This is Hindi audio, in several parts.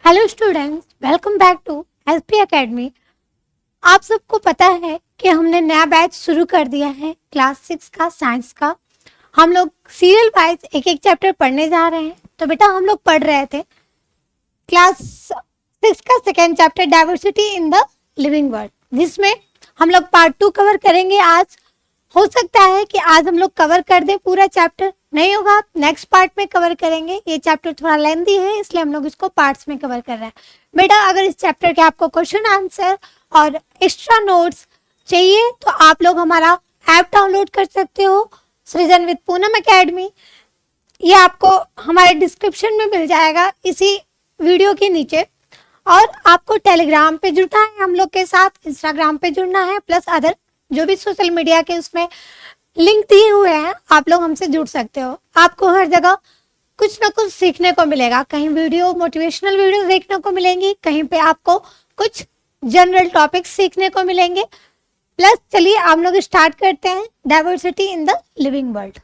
Hello students, welcome back to SP academy. आप सबको पता है कि हमने नया बैच शुरू कर दिया है क्लास 6 का साइंस का। हम लोग सीरियल वाइज एक एक चैप्टर पढ़ने जा रहे हैं। तो बेटा हम लोग पढ़ रहे थे क्लास 6 का second chapter diversity in the living world, जिसमें हम लोग पार्ट 2 कवर करेंगे आज। हो सकता है कि आज हम लोग कवर कर दें पूरा चैप्टर, नहीं होगा नेक्स्ट पार्ट में कवर करेंगे। ये चैप्टर थोड़ा लेंथी है इसलिए हम लोग इसको पार्ट्स में कवर कर रहे हैं। बेटा अगर इस चैप्टर के आपको क्वेश्चन आंसर और एक्स्ट्रा नोट्स चाहिए तो आप लोग हमारा ऐप डाउनलोड कर सकते हो, सृजन विद पूनम एकेडमी। ये आपको हमारे डिस्क्रिप्शन में मिल जाएगा इसी वीडियो के नीचे। और आपको टेलीग्राम पे जुड़ना है हम लोग के साथ, इंस्टाग्राम पे जुड़ना है, प्लस अदर जो भी सोशल मीडिया के उसमें लिंक दिए हुए हैं आप लोग हमसे जुड़ सकते हो। आपको हर जगह कुछ ना कुछ सीखने को मिलेगा, कहीं वीडियो मोटिवेशनल वीडियो देखने को मिलेंगी, कहीं पे आपको कुछ जनरल टॉपिक्स सीखने को मिलेंगे। प्लस चलिए हम लोग स्टार्ट करते हैं diversity in the living world.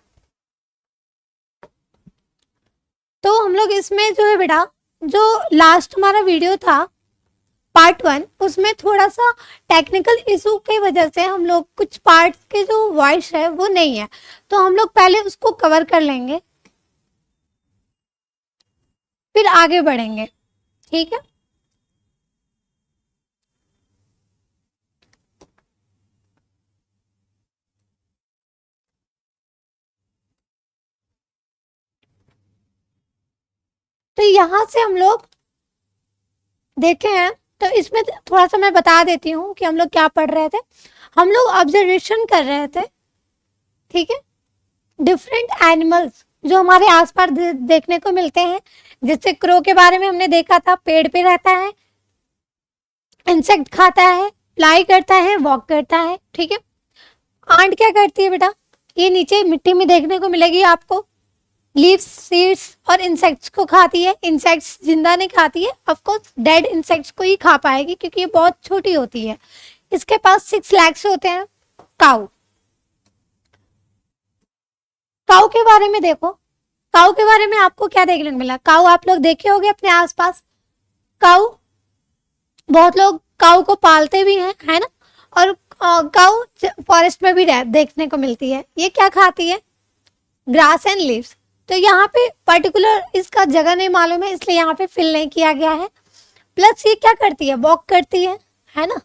तो हम लोग इसमें जो है बेटा, जो लास्ट हमारा वीडियो था पार्ट 1, उसमें थोड़ा सा टेक्निकल इशू की वजह से हम लोग कुछ पार्ट्स के जो वॉइस है वो नहीं है, तो हम लोग पहले उसको कवर कर लेंगे फिर आगे बढ़ेंगे, ठीक है। तो यहां से हम लोग देखे हैं, तो इसमें थोड़ा सा मैं बता देती हूँ कि हम लोग क्या पढ़ रहे थे। हम लोग ऑब्जर्वेशन कर रहे थे, ठीक है, डिफरेंट एनिमल्स जो हमारे आसपास देखने को मिलते हैं। जैसे क्रो के बारे में हमने देखा था, पेड़ पे रहता है, इंसेक्ट खाता है, फ्लाई करता है, वॉक करता है, ठीक है। आंट क्या करती है बेटा, ये नीचे मिट्टी में देखने को मिलेगी आपको, लीव्स, सीड्स और इंसेक्ट्स को खाती है। इंसेक्ट्स जिंदा नहीं खाती है, ऑफ कोर्स डेड इंसेक्ट्स को ही खा पाएगी क्योंकि ये बहुत छोटी होती है। इसके पास 6 लेग्स होते हैं। काऊ, काऊ के बारे में देखो, काऊ के बारे में आपको क्या देखने को मिला। काऊ आप लोग देखे होंगे अपने आसपास। काऊ, बहुत लोग काऊ को पालते भी हैं, है ना। और काऊ फॉरेस्ट में भी देखने को मिलती है। ये क्या खाती है, ग्रास एंड लीव्स। तो यहाँ पे पर्टिकुलर इसका जगह नहीं मालूम है इसलिए यहाँ पे फिल नहीं किया गया है। प्लस ये क्या करती है, वॉक करती है ना।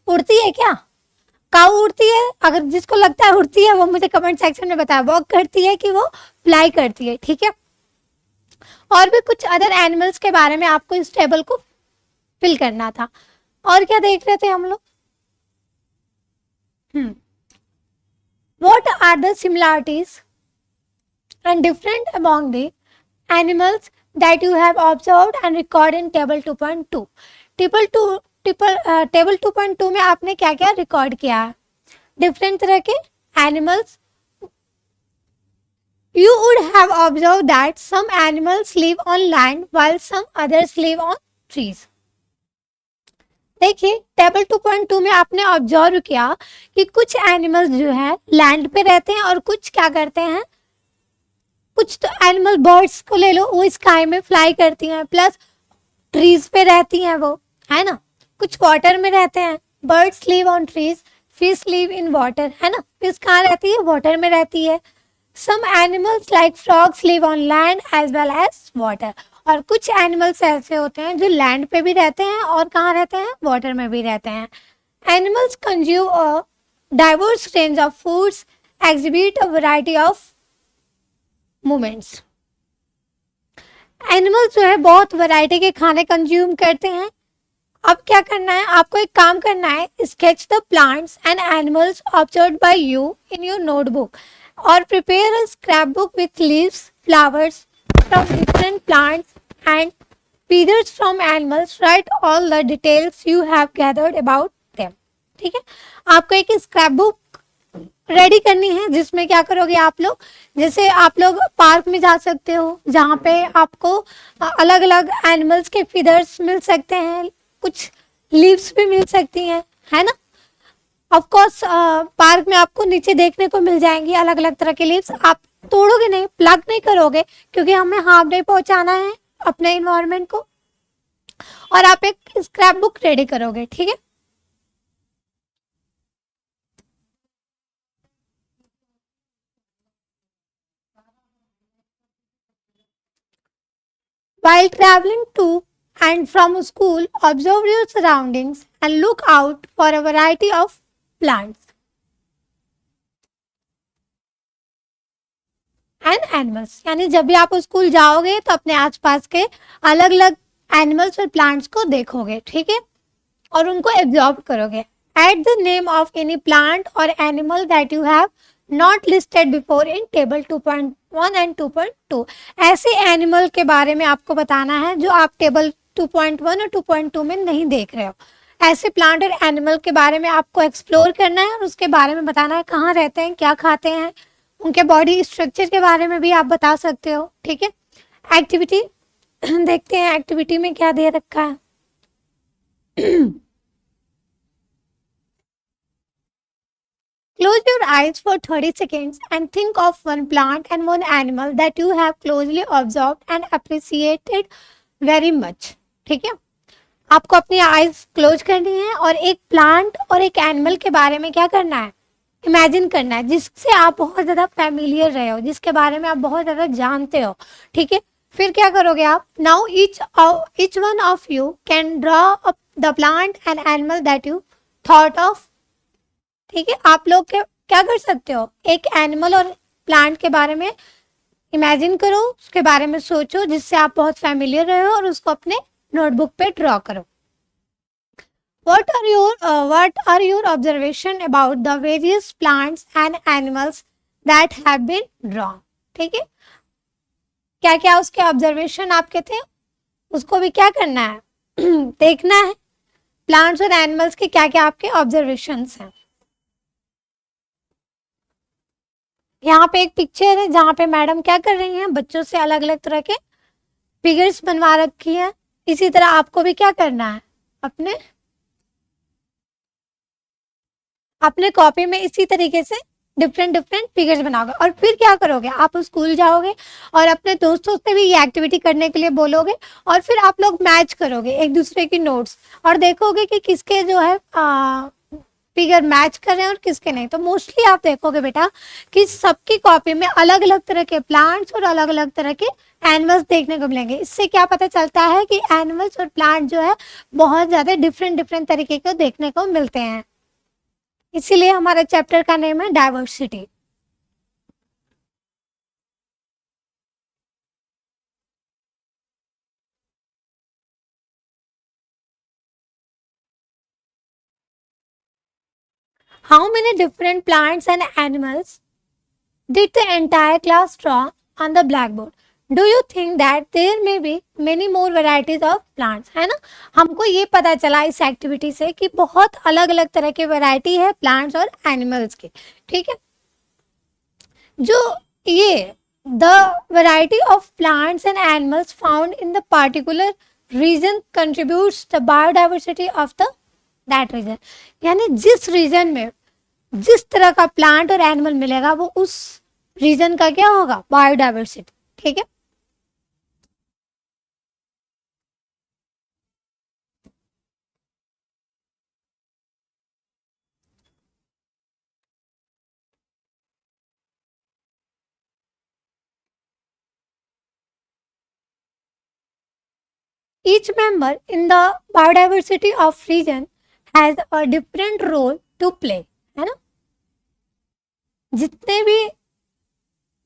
उड़ती है क्या, काऊ उड़ती है? अगर जिसको लगता है उड़ती है वो मुझे कमेंट सेक्शन में बताए, वॉक करती है कि वो फ्लाई करती है, ठीक है। और भी कुछ अदर एनिमल्स के बारे में आपको इस टेबल को फिल करना था। और क्या देख रहे थे हम लोग, what are the similarities and different among the animals that you have observed and recorded in table 2.2. Table 2.2 में आपने क्या क्या रिकॉर्ड किया है, डिफरेंट तरह के animals. You would have observed that some animals live on land while some others live on trees. देखिए टेबल 2.2 में आपने ऑब्जर्व किया कि कुछ एनिमल्स जो है लैंड पे रहते हैं और कुछ क्या करते हैं, कुछ तो एनिमल बर्ड्स को ले लो, वो स्काई में फ्लाई करती हैं, प्लस ट्रीज पे रहती हैं वो, है ना। कुछ वाटर में रहते हैं, birds live on trees, fish live in water, है ना। फिश कहाँ रहती है, वाटर में रहती है। Some animals like frogs live on land as well as water. और कुछ एनिमल्स ऐसे होते हैं जो लैंड पे भी रहते हैं और कहाँ रहते हैं, वाटर में भी रहते हैं। Animals consume a diverse range of foods, exhibit a variety of movements. Animals जो है बहुत वैरायटी के खाने कंज्यूम करते हैं। अब क्या करना है, आपको एक काम करना है, sketch the plants and animals observed by you in your notebook और prepare a scrap book with leaves, flowers from different plants and feathers from animals. Right all the details you have gathered about them, ठीक है। आपको एक स्क्रैप बुक रेडी करनी है जिसमें क्या करोगे आप लोग, जैसे आप लोग पार्क में जा सकते हो जहाँ पे आपको अलग अलग एनिमल्स के फीदर्स मिल सकते हैं, कुछ लीव्स भी मिल सकती हैं, है ना। ऑफ कोर्स पार्क में आपको नीचे देखने को मिल जाएंगी अलग अलग तरह के लीव्स। आप तोड़ोगे नहीं, प्लग नहीं करोगे क्योंकि हमें हार्म नहीं पहुंचाना है अपने इन्वायरमेंट को। और आप एक स्क्रैप बुक रेडी करोगे, ठीक है। While traveling to and from school, observe your surroundings and look out for a variety of plants and animals. यानी जब भी आप स्कूल जाओगे तो अपने आसपास के अलग अलग एनिमल्स और प्लांट्स को देखोगे, ठीक है, और उनको एब्जॉर्ब करोगे। Add the name of any plant और animal that you have not listed before in table 2.1 and 2.2। ऐसे एनिमल के बारे में आपको बताना है जो आप टेबल 2.1 और 2.2 में नहीं देख रहे हो। ऐसे प्लांट और एनिमल के बारे में आपको एक्सप्लोर करना है और उसके बारे में बताना है, कहाँ रहते हैं, क्या खाते हैं, उनके बॉडी स्ट्रक्चर के बारे में भी आप बता सकते हो, ठीक है। एक्टिविटी देखते हैं, एक्टिविटी में क्या दे रखा है। Close your eyes for 30 seconds and think of one plant and one animal that you have closely observed and appreciated very much, ठीक है। आपको अपनी आईज क्लोज करनी है और एक प्लांट और एक एनिमल के बारे में क्या करना है, इमेजिन करना है, जिससे आप बहुत ज़्यादा फैमिलियर रहे हो, जिसके बारे में आप बहुत ज़्यादा जानते हो, ठीक है। फिर क्या करोगे आप, now each one of you can draw the plant and animal that you thought of, ठीक है। आप लोग क्या कर सकते हो, एक एनिमल और प्लांट के बारे में इमेजिन करो, उसके बारे में सोचो जिससे आप बहुत फैमिलियर रहे हो और उसको अपने नोटबुक पे ड्रॉ करो। What are your observation about the various plants and animals that have been drawn, ठीक है। क्या क्या उसके ऑब्जर्वेशन आपके थे, उसको भी क्या करना है देखना है, प्लांट्स और एनिमल्स के क्या क्या आपके ऑब्जर्वेशंस हैं। यहाँ पे एक पिक्चर है जहाँ पे मैडम क्या कर रही हैं, बच्चों से अलग अलग तरह के फिगर्स बनवा रखी है। इसी तरह आपको भी क्या करना है, अपने कॉपी में इसी तरीके से डिफरेंट फिगर्स बनाओगे और फिर क्या करोगे, आप स्कूल जाओगे और अपने दोस्तों से भी ये एक्टिविटी करने के लिए बोलोगे और फिर आप लोग मैच करोगे एक दूसरे की नोट्स और देखोगे कि किसके जो है फिगर मैच कर रहे हैं और किसके नहीं। तो मोस्टली आप देखोगे बेटा कि सबकी कॉपी में अलग अलग तरह के प्लांट्स और अलग अलग तरह के एनिमल्स देखने को मिलेंगे। इससे क्या पता चलता है कि एनिमल्स और प्लांट जो है बहुत ज़्यादा डिफरेंट तरीके के देखने को मिलते हैं। इसीलिए हमारे चैप्टर का नेम है diversity. How many different plants and animals did the entire class draw on the blackboard? Do you think that there may be many more varieties of plants? है ना, हमको ये पता चला इस एक्टिविटी से कि बहुत अलग अलग तरह की वैरायटी है प्लांट्स और एनिमल्स की, ठीक है। जो ये the variety of plants and animals found in the particular region contributes the biodiversity of the that region. यानी जिस रीजन में जिस तरह का प्लांट और एनिमल मिलेगा वो उस रीजन का क्या होगा, बायोडाइवर्सिटी, ठीक है। Each member in the biodiversity of region has a different role to play, है ना। जितने भी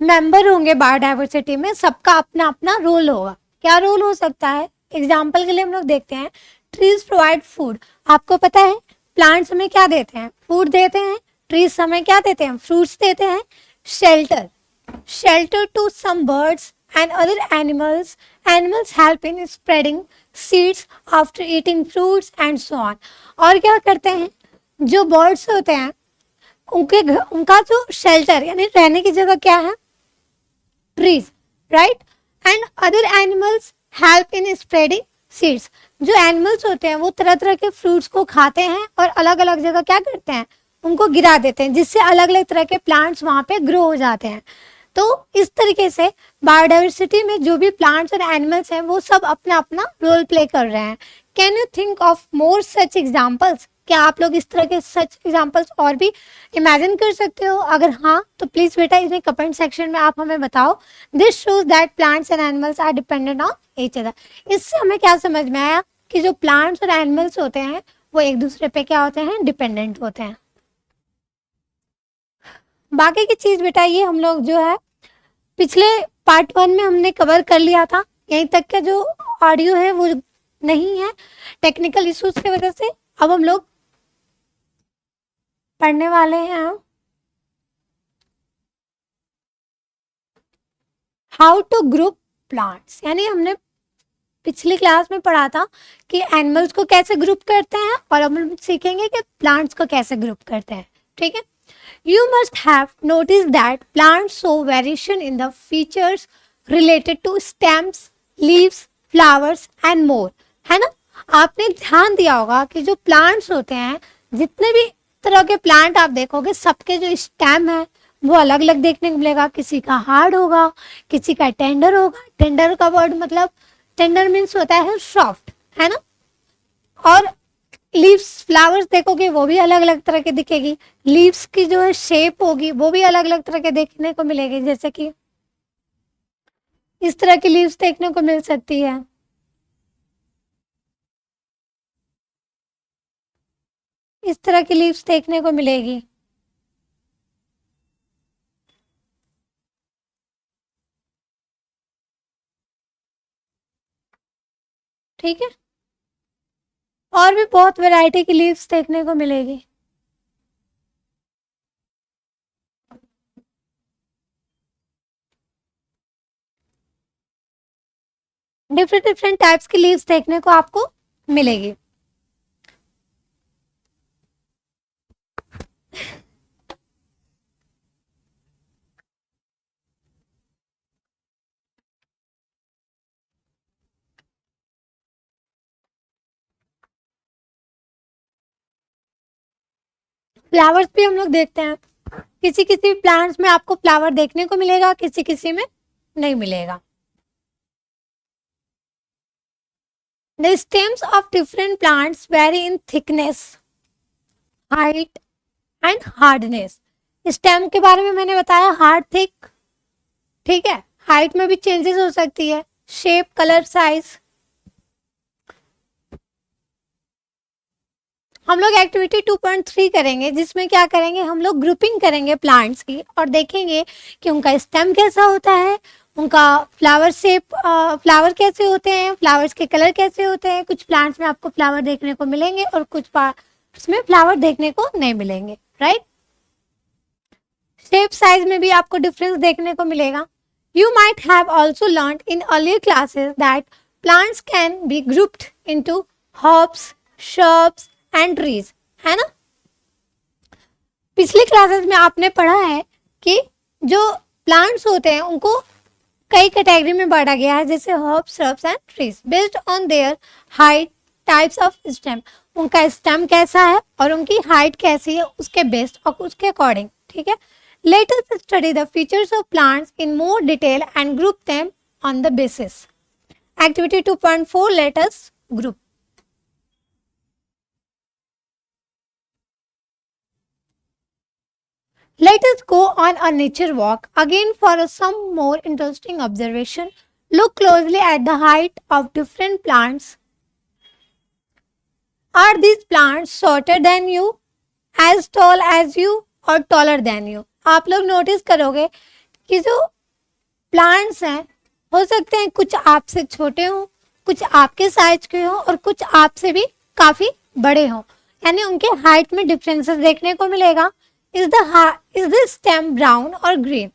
मेंबर होंगे बायोडाइवर्सिटी में सबका अपना अपना रोल होगा। क्या रोल हो सकता है, एग्जाम्पल के लिए हम लोग देखते हैं, ट्रीज प्रोवाइड फूड। आपको पता है प्लांट्स हमें क्या देते हैं, फूड देते हैं। ट्रीज हमें क्या देते हैं, फ्रूट्स देते हैं। Shelter to some birds and other animals help in spreading seeds after eating fruits and so on। और क्या करते हैं, जो बर्ड्स होते हैं उनका जो शेल्टर यानी रहने की जगह क्या है, trees, right. And other animals help in spreading seeds. जो एनिमल्स होते हैं वो तरह तरह के फ्रूट्स को खाते हैं और अलग अलग जगह क्या करते हैं, उनको गिरा देते हैं, जिससे अलग अलग तरह के प्लांट्स वहाँ पे ग्रो हो जाते हैं। तो इस तरीके से बायोडाइवर्सिटी में जो भी प्लांट्स और एनिमल्स हैं वो सब अपना अपना रोल प्ले कर रहे हैं। Can you think of more such examples? क्या आप लोग इस तरह के सच एग्जाम्पल्स और भी इमेजिन कर सकते हो? अगर हाँ तो प्लीज बेटा इन्हें कमेंट सेक्शन में आप हमें बताओ। This shows that plants and animals are dependent on each other. इससे हमें क्या समझ में आया कि जो प्लांट्स और एनिमल्स होते हैं वो एक दूसरे पे क्या होते हैं, डिपेंडेंट होते हैं। बाकी की चीज बेटा ये हम लोग जो है पिछले पार्ट 1 में हमने कवर कर लिया था। यहीं तक का जो ऑडियो है वो नहीं है टेक्निकल इश्यूज की वजह से। अब हम लोग पढ़ने वाले हैं हाउ टू ग्रुप प्लांट्स। यानी हमने पिछली क्लास में पढ़ा था कि एनिमल्स को कैसे ग्रुप करते हैं और अब हम सीखेंगे कि प्लांट्स को कैसे ग्रुप करते हैं। ठीक है, you must have noticed that plants show variation in the features related to stems, leaves, flowers and more, है ना। आपने ध्यान दिया होगा कि जो प्लांट्स होते हैं, जितने भी तरह के प्लांट आप देखोगे, सबके जो स्टेम है वो अलग अलग देखने को मिलेगा। किसी का हार्ड होगा, किसी का टेंडर होगा। टेंडर का वर्ड मतलब टेंडर मीन्स होता है सॉफ्ट, है ना। और लीव्स, फ्लावर्स देखोगे वो भी अलग अलग तरह के दिखेगी। लीव्स की जो है शेप होगी वो भी अलग अलग तरह के देखने को मिलेगी, जैसे कि इस तरह की लीव्स देखने को मिल सकती है। इस तरह की लीव्स देखने को मिलेगी। ठीक है, और भी बहुत वैरायटी की लीव्स देखने को मिलेगी। डिफरेंट डिफरेंट टाइप्स की लीव्स देखने को आपको मिलेगी। फ्लावर्स भी हम लोग देखते हैं। किसी किसी प्लांट्स में आपको फ्लावर देखने को मिलेगा, किसी किसी में नहीं मिलेगा। The stems of different plants vary in thickness, height and hardness. Stem के बारे में मैंने बताया, हार्ड थिक। ठीक है, हाइट में भी चेंजेस हो सकती है, शेप, कलर, साइज। हम लोग एक्टिविटी 2.3 करेंगे, जिसमें क्या करेंगे, हम लोग ग्रुपिंग करेंगे प्लांट्स की और देखेंगे कि उनका स्टेम कैसा होता है, उनका फ्लावर शेप, फ्लावर कैसे होते हैं, फ्लावर्स के कलर कैसे होते हैं। कुछ प्लांट्स में आपको फ्लावर देखने को मिलेंगे और कुछ प्लांट्स में फ्लावर देखने को नहीं मिलेंगे, राइट। शेप, साइज में भी आपको डिफरेंस देखने को मिलेगा। You might have also learn in earlier classes that plants can be grouped into herbs, shrubs and trees, है ना। पिछली क्लासेस में आपने पढ़ा है कि जो प्लांट्स होते हैं उनको कई कैटेगरी में बांटा गया है, जैसे herbs, shrubs and trees, based on their height, types of stem. उनका स्टेम कैसा है और उनकी हाइट कैसी है, उसके बेस्ड और उसके अकॉर्डिंग। ठीक है, let us study the features of plants in more detail and group them on the basis. Activity 2.4, let us group. Let us go on a nature walk again for some more interesting observation. Look closely at the height of different plants. Are these plants shorter than you, as tall as you, or taller than you? आप लोग नोटिस करोगे कि जो प्लांट्स हैं हो सकते हैं कुछ आपसे छोटे हों, कुछ आपके साइज के हों और कुछ आपसे भी काफी बड़े हों। यानी उनके हाइट में डिफरेंसेस देखने को मिलेगा। Is the stem brown or green?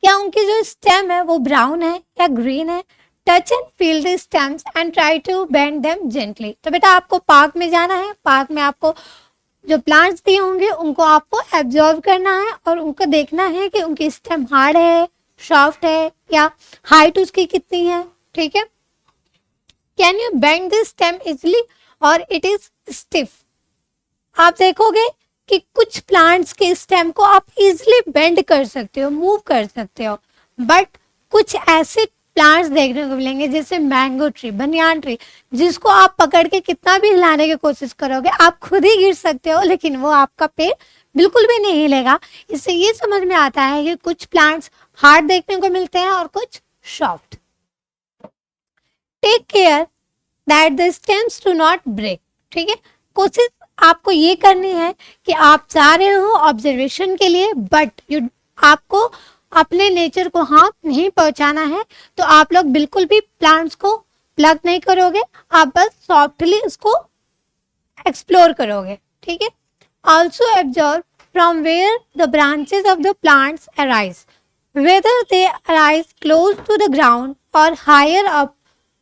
क्या उनकी जो स्टेम है वो ब्राउन है या ग्रीन है? Touch and feel the stems and try to bend them gently. तो बेटा आपको पार्क में जाना है, पार्क में आपको जो प्लांट्स दिए होंगे उनको आपको एब्जॉर्व करना है और उनको देखना है कि उनकी स्टेम हार्ड है, सॉफ्ट है या हाइट उसकी कितनी है। ठीक है, can you bend the stem easily और इट इज स्टिफ। आप देखोगे कि कुछ प्लांट्स के स्टेम को आप इजिली बेंड कर सकते हो, मूव कर सकते हो, बट कुछ ऐसे प्लांट्स देखने को मिलेंगे जैसे मैंगो ट्री, बनियान ट्री, जिसको आप पकड़ के कितना भी हिलाने की कोशिश करोगे आप खुद ही गिर सकते हो, लेकिन वो आपका पेड़ बिल्कुल भी नहीं हिलेगा। इससे ये समझ में आता है कि कुछ प्लांट्स हार्ड देखने को मिलते हैं और कुछ soft. Take care that the stems do not break. ठीक है, कोशिश आपको ये करनी है कि आप जा रहे हो ऑब्जर्वेशन के लिए, बट आपको अपने नेचर को हार्म नहीं पहुंचाना है। तो आप लोग बिल्कुल भी प्लांट्स को प्लग नहीं करोगे, आप बस सॉफ्टली उसको एक्सप्लोर करोगे। ठीक है, also observe from where the branches of the plants arise, whether they arise close to the ground और higher up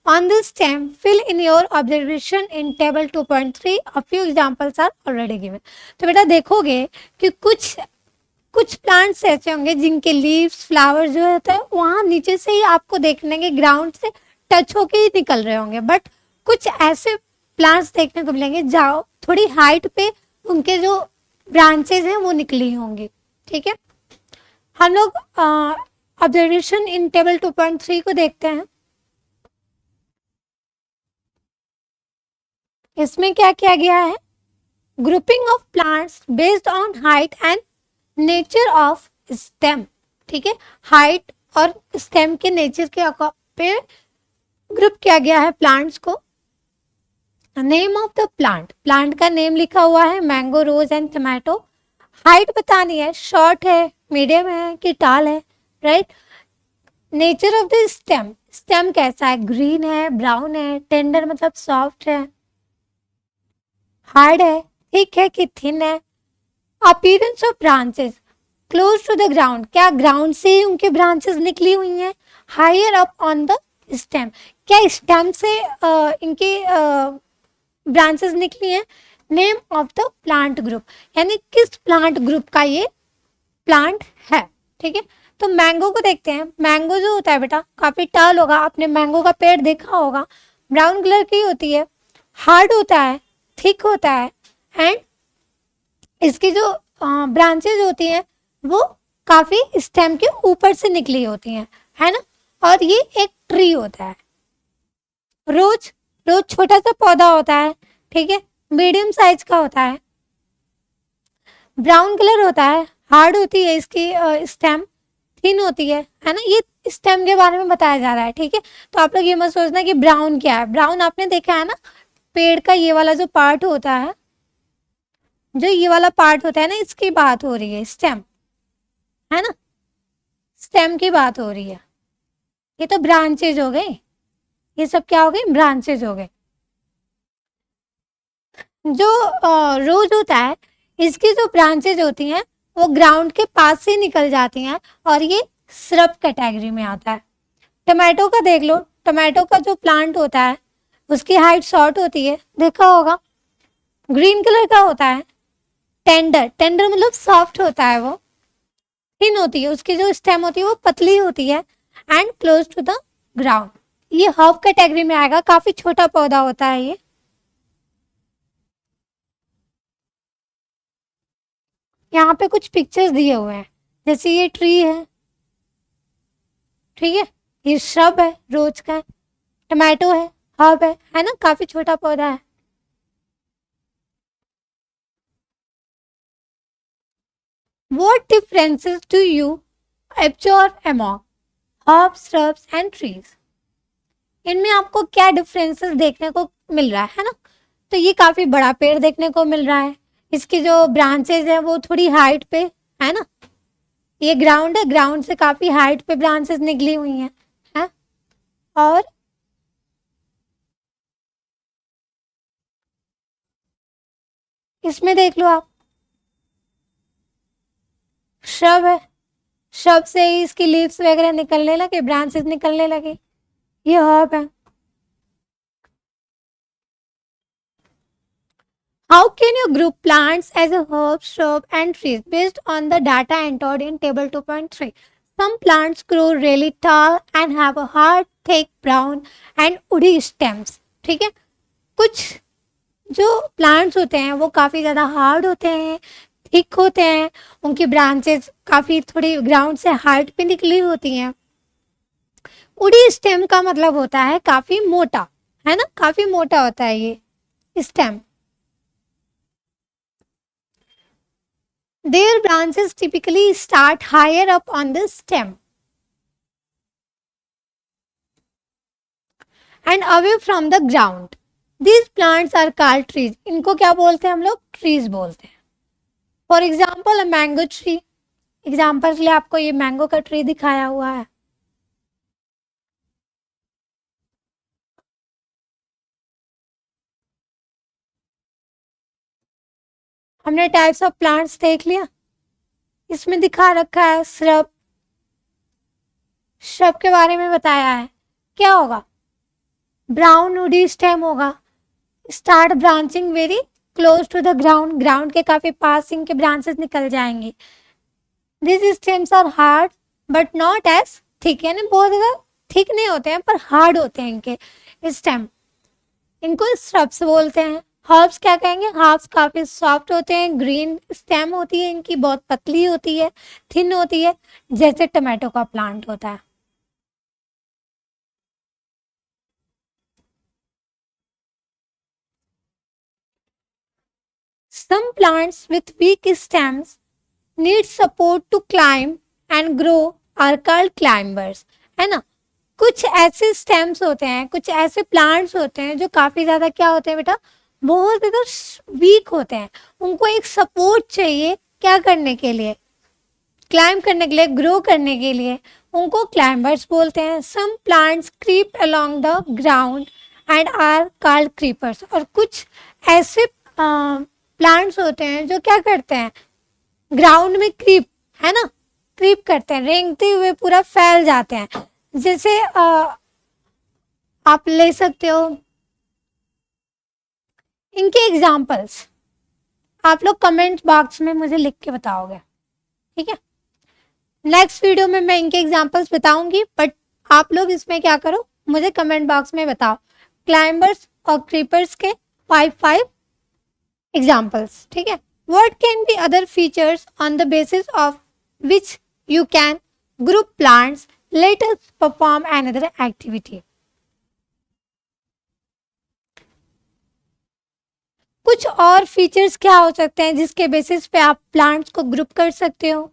on this stem. Fill in your observation in table 2.3. A few examples are already given. तो बेटा देखोगे कि कुछ प्लांट्स ऐसे होंगे जिनके लीव्स, फ्लावर जो होता है वहाँ नीचे से ही आपको देखने के ग्राउंड से टच होके ही निकल रहे होंगे, बट कुछ ऐसे प्लांट्स देखने को मिलेंगे जहाँ थोड़ी हाइट पे उनके जो ब्रांचेज हैं वो निकली होंगी। ठीक है, हम लोग ऑब्जर्वेशन इन टेबल 2.3 को देखते हैं। इसमें क्या किया गया है, grouping of plants based on height and nature of stem. ठीक है, हाइट और स्टेम के नेचर के पे ग्रुप किया गया है प्लांट्स को। Name of the plant, plant का नेम लिखा हुआ है mango, rose and tomato. Height बतानी है, शॉर्ट है, मीडियम है कि टाल है, right. Nature of the stem, stem कैसा है, ग्रीन है, ब्राउन है, टेंडर मतलब सॉफ्ट है, हार्ड है, थिक है कि थिन है। Appearance of branches, close to the ground, क्या ग्राउंड से ही उनके ब्रांचेस निकली हुई हैं। Higher up on the stem, क्या स्टेम से इनके ब्रांचेस निकली हैं। Name of the plant group, यानी किस प्लांट ग्रुप का ये प्लांट है। ठीक है, तो मैंगो को देखते हैं। मैंगो जो होता है बेटा काफी टाल होगा, आपने मैंगो का पेड़ देखा होगा, ब्राउन कलर की होती है, हार्ड होता है, थिक होता है, एंड इसकी जो ब्रांचेज होती हैं वो काफी स्टेम के ऊपर से निकली होती हैं, है ना। और ये एक ट्री होता है। रोज, रोज छोटा सा पौधा होता है, ठीक है, मीडियम साइज का होता है, ब्राउन कलर होता है, हार्ड होती है इसकी स्टेम, थिन होती है ना। ये स्टेम के बारे में बताया जा रहा है। ठीक है, तो आप लोग ये मत सोचना कि ब्राउन क्या है। ब्राउन आपने देखा है ना, पेड़ का ये वाला जो पार्ट होता है, जो ये वाला पार्ट होता है ना, इसकी बात हो रही है, स्टेम, है ना, स्टेम की बात हो रही है। ये तो ब्रांचेज हो गए, ये सब क्या हो गए, ब्रांचेज हो गए। जो रोज होता है इसकी जो ब्रांचेज होती हैं वो ग्राउंड के पास से निकल जाती हैं और ये श्रब कैटेगरी में आता है। टमाटो का देख लो, टमाटो का जो प्लांट होता है उसकी हाइट शॉर्ट होती है, देखा होगा, ग्रीन कलर का होता है, टेंडर, टेंडर मतलब सॉफ्ट होता है, वो थिन होती है, उसकी जो स्टेम होती है वो पतली होती है, and close to the ground. ये हर्ब कैटेगरी में आएगा, काफी छोटा पौधा होता है ये। यहाँ पे कुछ पिक्चर्स दिए हुए हैं, जैसे ये ट्री है, ठीक है, ये श्रब है, रोज का है, टमाटो है, हर्ब है ना, काफी छोटा पौधा है। What differences do you observe among herbs, shrubs and trees? इनमें आपको क्या डिफरेंसेस देखने को मिल रहा है ना। तो ये काफी बड़ा पेड़ देखने को मिल रहा है, इसकी जो ब्रांचेज है वो थोड़ी हाइट पे है ना। ये ग्राउंड है, ग्राउंड से काफी हाइट पे ब्रांचेस निकली हुई हैं, है? और इसमें देख लो आप, श्रब है, श्रब से ही इसकी लीव्स वगैरह निकलने लगे, ब्रांचेस निकलने लगे। ये हर्ब है। How can you group plants as a herb, shrub and trees based on the data entered in table 2.3? Some plants grow really tall and have a hard, thick, brown and woody stems. ठीक है, कुछ जो प्लांट्स होते हैं वो काफ़ी ज़्यादा हार्ड होते हैं, थिक होते हैं, उनकी ब्रांचेस काफ़ी थोड़ी ग्राउंड से हाइट पे निकली होती हैं। उडी स्टेम का मतलब होता है काफी मोटा, है ना, काफी मोटा होता है ये stem. Their branches typically start higher up on the stem and away from the ground. These plants are called trees. इनको क्या बोलते हैं हम लोग? ट्रीज बोलते हैं। For example a mango tree, example के लिए आपको ये मैंगो का ट्री दिखाया हुआ है। हमने टाइप्स ऑफ प्लांट्स देख लिया। इसमें दिखा रखा है श्रब, श्रब के बारे में बताया है। क्या होगा? ब्राउन वुडी स्टेम होगा, start branching very close to the ground, ground के काफी पास इनके ब्रांचेस निकल जाएंगे। This stems are hard but not as thick, यानी बहुत ज्यादा थिक नहीं होते हैं पर हार्ड होते हैं इनके स्टेम। इनको श्रब्स बोलते हैं। हर्ब्स क्या कहेंगे? हर्ब्स काफी सॉफ्ट होते हैं, ग्रीन स्टेम होती है इनकी, बहुत पतली होती है, थिन होती है, जैसे टमाटो का प्लांट होता है। Some plants with weak stems need support to climb and grow are called climbers, है ना। कुछ ऐसे स्टेम्स होते हैं, कुछ ऐसे प्लांट्स होते हैं जो काफी ज्यादा क्या होते हैं बेटा? बहुत ज्यादा वीक होते हैं, उनको एक सपोर्ट चाहिए क्या करने के लिए? क्लाइंब करने के लिए, ग्रो करने के लिए, उनको क्लाइंबर्स बोलते हैं। Some plants creep along the ground and are called creepers. और कुछ ऐसे प्लांट्स होते हैं जो क्या करते हैं? ग्राउंड में क्रीप, है ना, क्रीप करते हैं, रेंगते हुए पूरा फैल जाते हैं। जैसे आप ले सकते हो इनके एग्जाम्पल्स, आप लोग कमेंट बॉक्स में मुझे लिख के बताओगे, ठीक है। नेक्स्ट वीडियो में मैं इनके एग्जाम्पल्स बताऊंगी, बट आप लोग इसमें क्या करो, मुझे कमेंट बॉक्स में बताओ क्लाइंबर्स और क्रीपर्स के 5 एग्जाम्पल्स, ठीक है। What can be other features on the basis of which you can group plants? Let us perform another activity. कुछ और फीचर्स क्या हो सकते हैं जिसके बेसिस पे आप प्लांट्स को ग्रुप कर सकते हो?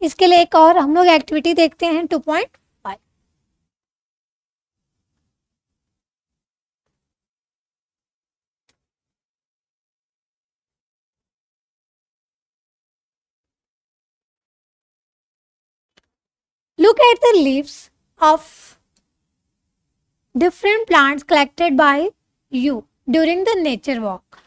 इसके लिए एक और हम लोग एक्टिविटी देखते हैं 2.5। Look at the leaves of different plants collected by you during the nature walk.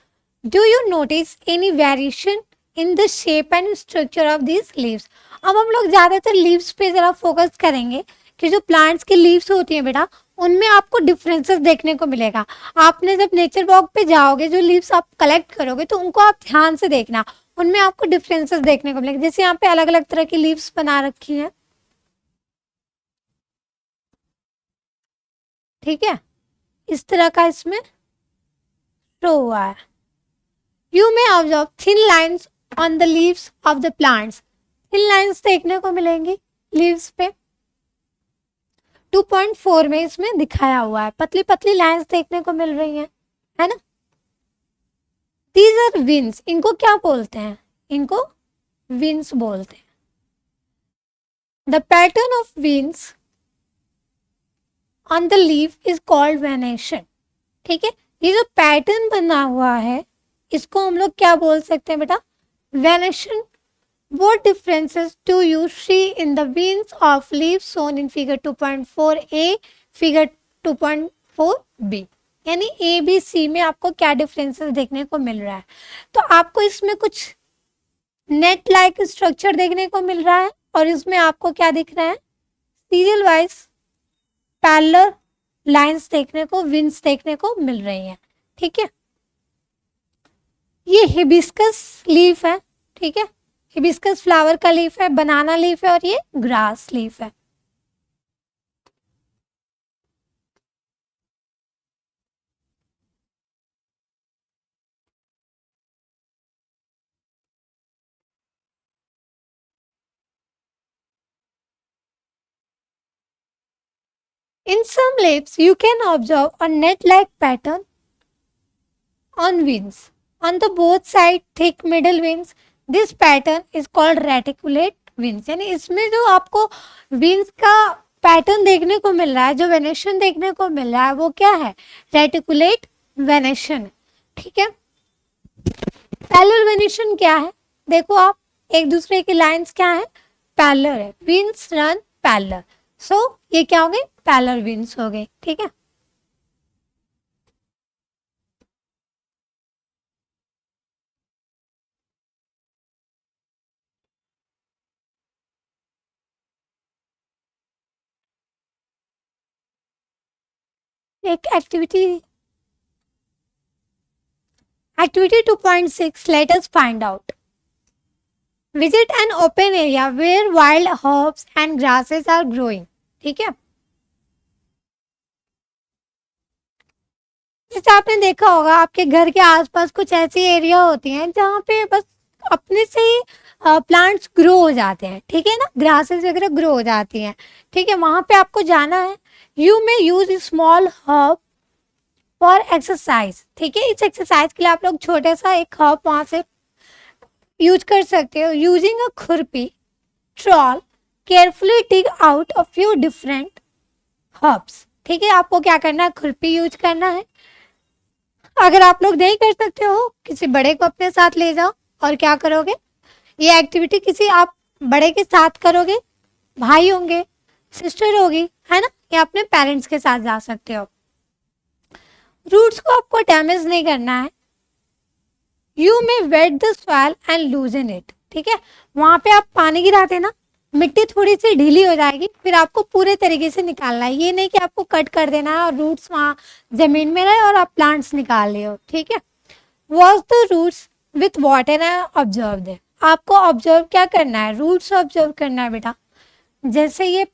Do you notice any variation in the shape and structure of these leaves? अब हम लोग ज्यादातर लीव्स पे जरा फोकस करेंगे कि जो प्लांट्स की लीव्स होती हैं बेटा, उनमें आपको डिफरेंसेस देखने को मिलेगा। आपने जब नेचर वॉक पे जाओगे, जो लीव्स आप कलेक्ट करोगे तो उनको आप ध्यान से देखना, उनमें आपको डिफरेंसेस देखने को मिलेंगे। जैसे यहाँ पे अलग अलग तरह की लीव्स बना रखी हैं, ठीक है, इस तरह का इसमें शो हुआ है। You may observe thin lines on the leaves of the plants. Thin lines देखने को मिलेंगी leaves पे। 2.4 में इसमें दिखाया हुआ है, पतली पतली लाइंस देखने को मिल रही हैं, है ना। These are winds. इनको क्या बोलते हैं? इनको winds बोलते हैं। The pattern of winds on the leaf is called venation. ठीक है, ये जो पैटर्न बना हुआ है इसको हम लोग क्या बोल सकते हैं बेटा? Venation. What differences do you see in the veins of leaves shown in figure 2.4a, figure 2.4b? यानी ए बी सी में आपको क्या डिफरेंसेस देखने को मिल रहा है? तो आपको इसमें कुछ नेट लाइक स्ट्रक्चर देखने को मिल रहा है और इसमें आपको क्या दिख रहा है? सीरियल वाइज पैरेलल लाइंस देखने को, विंस देखने को मिल रही हैं, ठीक है। ये हिबिस्कस लीफ है, ठीक है, हिबिस्कस फ्लावर का लीफ है, बनाना लीफ है और ये ग्रास लीफ है। In some leaves, you can observe a net-like pattern on veins. On the both side, thick middle veins. This pattern is called reticulate veins. यानी इसमें जो आपको veins का पैटर्न देखने को मिल रहा है, जो वेनेशन देखने को मिल रहा है, वो क्या है? Reticulate venation. ठीक है। पैरेलल वेनेशन क्या है? देखो आप, एक दूसरे की लाइंस क्या है? पैरेलल है। veins रन पैरेलल, सो ये क्या हो गए? पैरेलल veins हो गए। ठीक है। एक activity 2.6, let us find out. Visit an open area where wild herbs and grasses are growing. ठीक है। जैसे आपने देखा होगा, आपके घर के आसपास कुछ ऐसी एरिया होती हैं जहाँ पे बस अपने से ही प्लांट्स ग्रो हो जाते हैं। ठीक है ना, ग्रासेस वगैरह ग्रो हो जाती हैं। ठीक है, वहाँ पे आपको जाना है। You may use small herb for exercise. ठीक है, इस एक्सरसाइज के लिए आप लोग छोटा सा एक हर्ब वहां से यूज कर सकते हो। यूजिंग अ खुरपी troll carefully dig out a few different herbs. ठीक है, आपको क्या करना है? खुरपी यूज करना है। अगर आप लोग नहीं कर सकते हो, किसी बड़े को अपने साथ ले जाओ और क्या करोगे? ये एक्टिविटी किसी आप बड़े के साथ करोगे, भाई होंगे, सिस्टर होगी, है ना, या अपने पेरेंट्स के साथ जा सकते हो। रूट्स को आपको डैमेज नहीं करना है। You may wet the soil and loosen it. ठीक है, वहां पे आप पानी गिरा देना, मिट्टी थोड़ी सी ढीली हो जाएगी, फिर आपको पूरे तरीके से निकालना है। ये नहीं कि आपको कट कर देना है और रूट्स वहां जमीन में रहे और आप प्लांट्स निकाल रहे हो। ठीक है। Wash the roots with water and observe them. आपको ऑब्जर्व क्या करना है? रूट्स ऑब्जर्व करना है बेटा। जैसे ये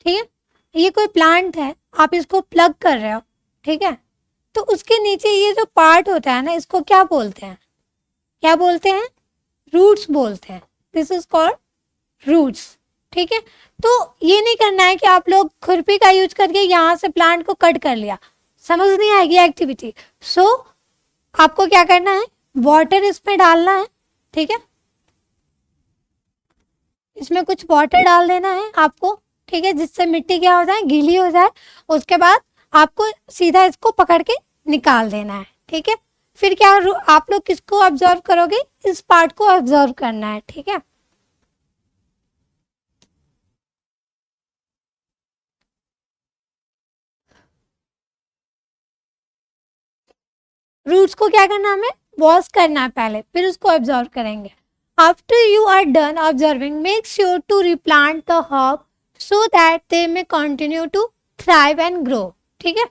ठीक है, ये कोई प्लांट है, आप इसको प्लग कर रहे हो। ठीक है, तो उसके नीचे ये जो पार्ट होता है ना, इसको क्या बोलते हैं? क्या बोलते हैं? रूट्स बोलते हैं। This is called roots. ठीक है, तो ये नहीं करना है कि आप लोग खुरपी का यूज करके यहाँ से प्लांट को कट कर लिया, समझ नहीं आएगी एक्टिविटी। सो आपको क्या करना है? वाटर इसमें डालना है। ठीक है, इसमें कुछ वाटर डाल देना है आपको। ठीक है, जिससे मिट्टी क्या हो जाए? गीली हो जाए। उसके बाद आपको सीधा इसको पकड़ के निकाल देना है। ठीक है, फिर क्या आप लोग किसको ऑब्जर्व करोगे? इस पार्ट को ऑब्जर्व करना है। ठीक है, रूट्स को क्या करना है? हमें वॉश करना है पहले, फिर उसको ऑब्जर्व करेंगे। After you are done observing, make sure to replant the herb so that they may continue to thrive and grow. ठीक है,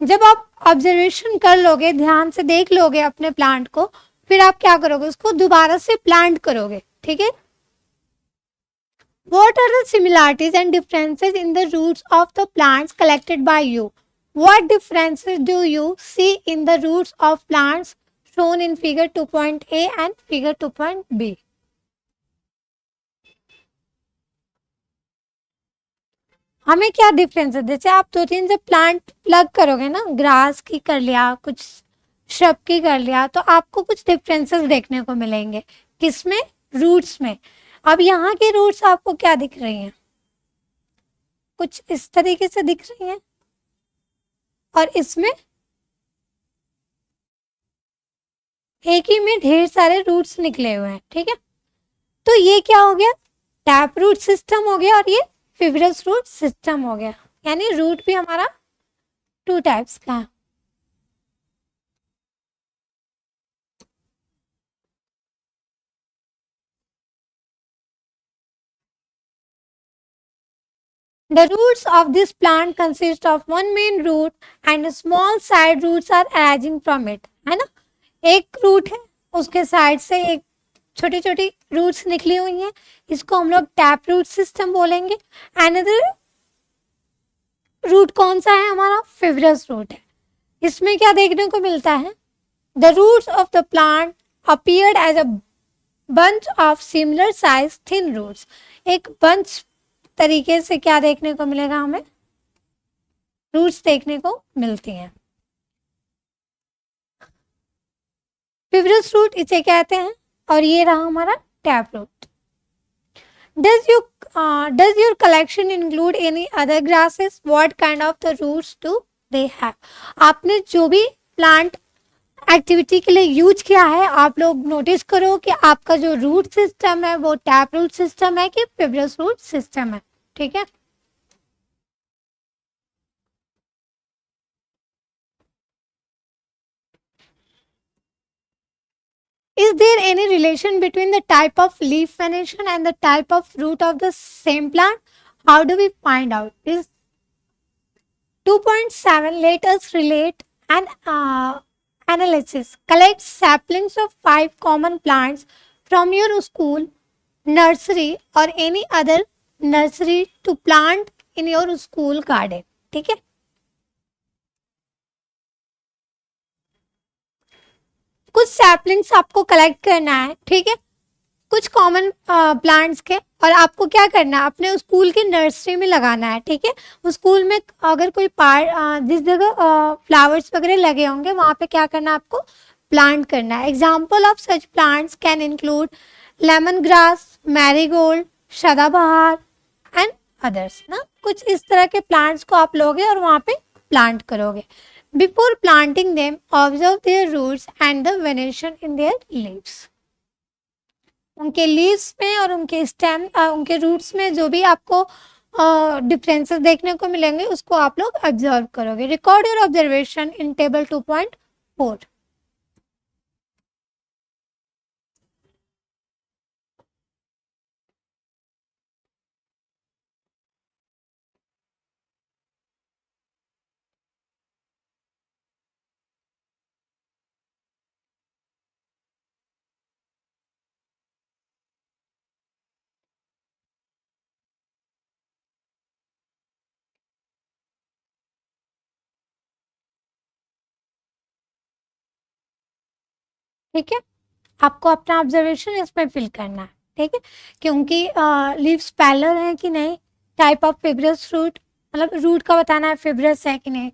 जब आप ऑब्जर्वेशन कर लोगे, ध्यान से देख लोगे अपने प्लांट को, फिर आप क्या करोगे? उसको दोबारा से प्लांट करोगे। ठीक है। What are the similarities and differences in the roots of the plants collected by you? What differences do you see in the roots of plants shown in figure 2.A and figure 2.B? हमें क्या डिफरेंस है? जैसे आप दो तीन जब प्लांट प्लग करोगे ना, ग्रास की कर लिया, कुछ श्रब की कर लिया, तो आपको कुछ डिफरेंसेस देखने को मिलेंगे। किसमें? रूट्स में। अब यहाँ की रूट्स आपको क्या दिख रही हैं? कुछ इस तरीके से दिख रही हैं, और इसमें एक ही में ढेर सारे रूट्स निकले हुए हैं। ठीक है, तो ये क्या हो गया? टैप रूट सिस्टम हो गया, और ये फिब्रस रूट सिस्टम हो गया। यानी रूट भी हमारा 2 टाइप्स का है। The roots of this plant consist of one main root and small side roots are arising from it. है ना, एक रूट है, उसके साइड से एक छोटी छोटी रूट्स निकली हुई हैं, इसको हम लोग टैप रूट सिस्टम बोलेंगे। अनदर रूट कौन सा है हमारा? फिब्रस रूट है। इसमें क्या देखने को मिलता है, the roots of the plant appeared as a bunch of similar size thin roots. एक बंच तरीके से क्या देखने को मिलेगा, हमें रूट्स देखने को मिलती हैं। फिब्रस रूट इसे कहते हैं, और ये रहा हमारा tap root. Does your collection include any other grasses? What kind of the roots do they have? आपने जो भी प्लांट एक्टिविटी के लिए यूज किया है, आप लोग नोटिस करो कि आपका जो रूट सिस्टम है वो टैप रूट सिस्टम है कि फिब्रस रूट सिस्टम है। ठीक है, is there any relation between the type of leaf venation and the type of root of the same plant? How do we find out? Is 2.7 let us relate an analysis. Collect saplings of 5 common plants from your school, nursery or any other nursery to plant in your school garden. ठीक है, कुछ सैपलिंग्स आपको कलेक्ट करना है। ठीक है, कुछ कॉमन प्लांट्स के, और आपको क्या करना है, अपने स्कूल की नर्सरी में लगाना है। ठीक है, स्कूल में अगर कोई जिस जगह फ्लावर्स वगैरह लगे होंगे वहाँ पे क्या करना है, आपको प्लांट करना है। Example of such plants can include lemon grass, marigold, सदाबहार एंड अदर्स ना। कुछ इस तरह के प्लांट्स को आप लोगे और वहाँ पे प्लांट करोगे। Before planting them, observe their roots and the venation in their leaves. उनके लीव्स में और उनके स्टेम उनके रूट्स में जो भी आपको डिफरेंसेस देखने को मिलेंगे उसको आप लोग ऑब्जर्व करोगे। Record your observation in table 2.4। ठीक है, आपको अपना ऑब्जर्वेशन इसमें फिल करना है। ठीक है, कि उनकी लीव्स पैलर हैं कि नहीं, टाइप ऑफ फिब्रस रूट, मतलब रूट का बताना है फिब्रस है कि नहीं।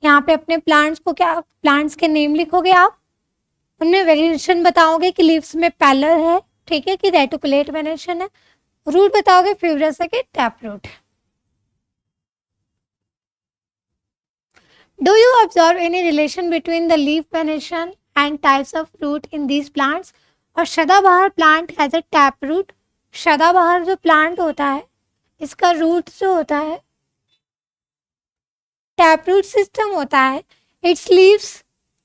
यहाँ पे अपने प्लांट्स को क्या, प्लांट्स के नेम लिखोगे आप, उनमें वेरिएशन बताओगे कि लीव्स में पैलर है, ठीक है, कि रेटिकुलेट वेनेशन है, रूट बताओगे फिब्रस है कि टैप रूट है। Do you observe any relation between the leaf venation and types of root in these plants? और सदाबहार plant has a tap root. सदाबहार जो प्लांट होता है इसका रूट जो होता है टैप रूट सिस्टम होता है। Its leaves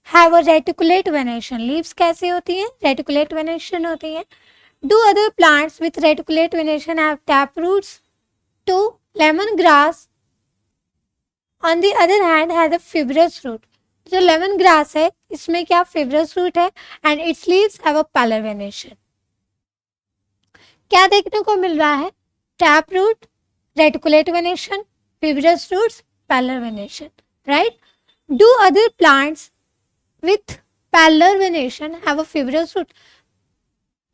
have a reticulate venation. Leaves कैसे होती हैं, रेटिकुलेट वेनेशन होती हैं। Do other plants with reticulate venation have tap roots? To lemon grass on the other hand has a fibrous root. जो लेमन ग्रास है इसमें क्या फिब्रस रूट है and its leaves have a parallel venation. क्या देखने को मिल रहा है, tap root, reticulate venation, fibrous roots, pallar venation, right? Do other plants with pallar venation have a fibrous root?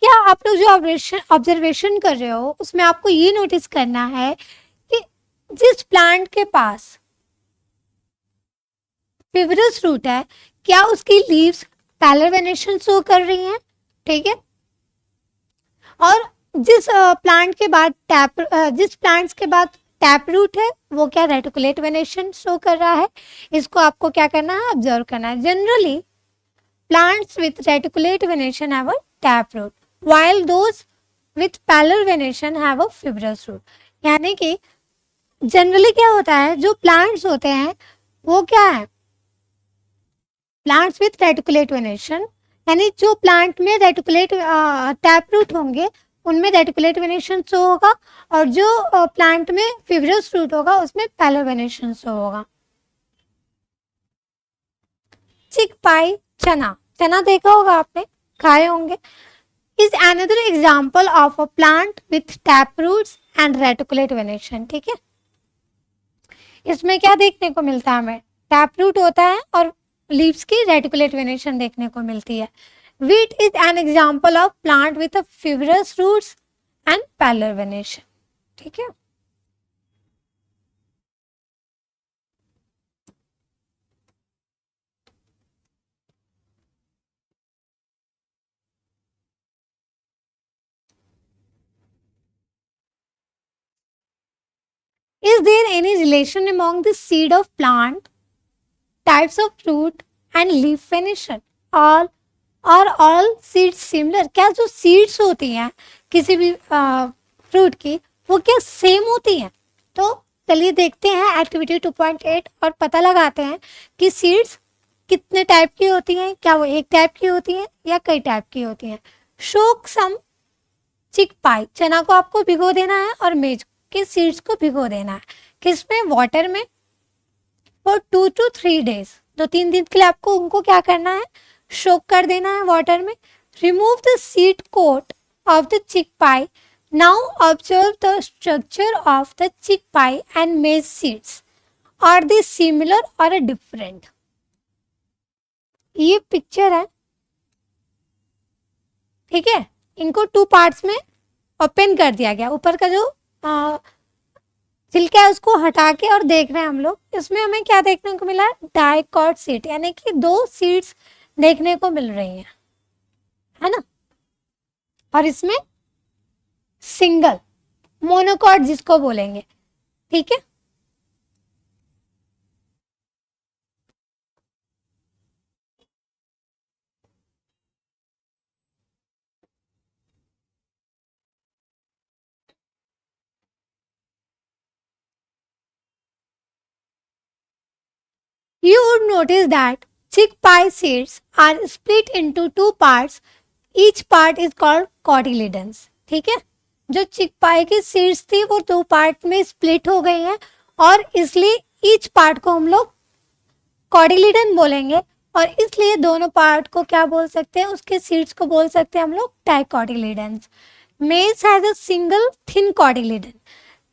क्या आप लोग जो ऑब्जर्वेशन कर रहे हो उसमें आपको ये नोटिस करना है कि जिस प्लांट के पास फिब्रस रूट है क्या उसकी लीव्स पैलर वेनेशन शो कर रही हैं, ठीक है। और जिस प्लांट के बाद जिस प्लांट्स के बाद टैप रूट है वो क्या रेटिकुलेट वेनेशन शो कर रहा है, इसको आपको क्या करना है, ऑब्जर्व करना है। Generally plants with reticulate venation have a tap root while those with parallel venation have a fibrous root. यानी कि जनरली क्या होता है, जो प्लांट्स होते हैं वो क्या है, प्लांट्स विथ रेटिकुलेट वेनेशन, यानी जो प्लांट में रेटिकुलेट टैप रूट होंगे उनमें रेटिकुलेट वेनेशन शो होगा और जो प्लांट में फिब्रस रूट होगा उसमें पैलर वेनेशन शो होगा। चिक पाई, चना, चना देखा होगा आपने, खाए होंगे। Is another example of a plant with tap roots and reticulate venation, ठीक है। इसमें क्या देखने को मिलता है हमें, टैप रूट होता है और लीव्स की रेटिकुलेट वेनेशन देखने को मिलती है। Wheat is an example of plant with fibrous roots and parallel venation. ठीक है, is there any relation among the seed of plant, types of fruit and leaf venation? All और ऑल सीड्स सिमिलर, क्या जो सीड्स होती हैं किसी भी फ्रूट की वो क्या सेम होती हैं? तो चलिए देखते हैं एक्टिविटी 2.8 और पता लगाते हैं कि सीड्स कितने टाइप की होती हैं, क्या वो एक टाइप की होती हैं या कई टाइप की होती हैं। शोक सम चिक पाई, चना को आपको भिगो देना है और मेज के सीड्स को भिगो देना है, किसमें? वाटर में, फॉर 2 to 3 days, 2-3 दिन के लिए आपको उनको क्या करना है? सोक कर देना है वाटर में। Remove the seed coat of the chickpea, now observe the structure of the chickpea and maize seeds, are they similar और डिफरेंट? ये पिक्चर है, ठीक है, इनको 2 पार्ट्स में ओपन कर दिया गया। ऊपर का जो छिलका है उसको हटा के और देख रहे हैं हम लोग, इसमें हमें क्या देखने को मिला है? डाइकॉट सीड, यानी कि 2 सीड्स देखने को मिल रही है ना। और इसमें सिंगल मोनोकॉट जिसको बोलेंगे, ठीक है। You would notice that chickpea seeds are split into 2 parts. Each part is called cotyledons. ठीक है, जो चिकपाई की सीड्स थी वो 2 पार्ट में स्प्लिट हो गई हैं और इसलिए ईच पार्ट को हम लोग कॉटिलिडन बोलेंगे और इसलिए दोनों पार्ट को क्या बोल सकते हैं? उसके सीड्स को बोल सकते हैं हम लोग डाइकोटिलिडन्स। मेज has a single thin cotyledon,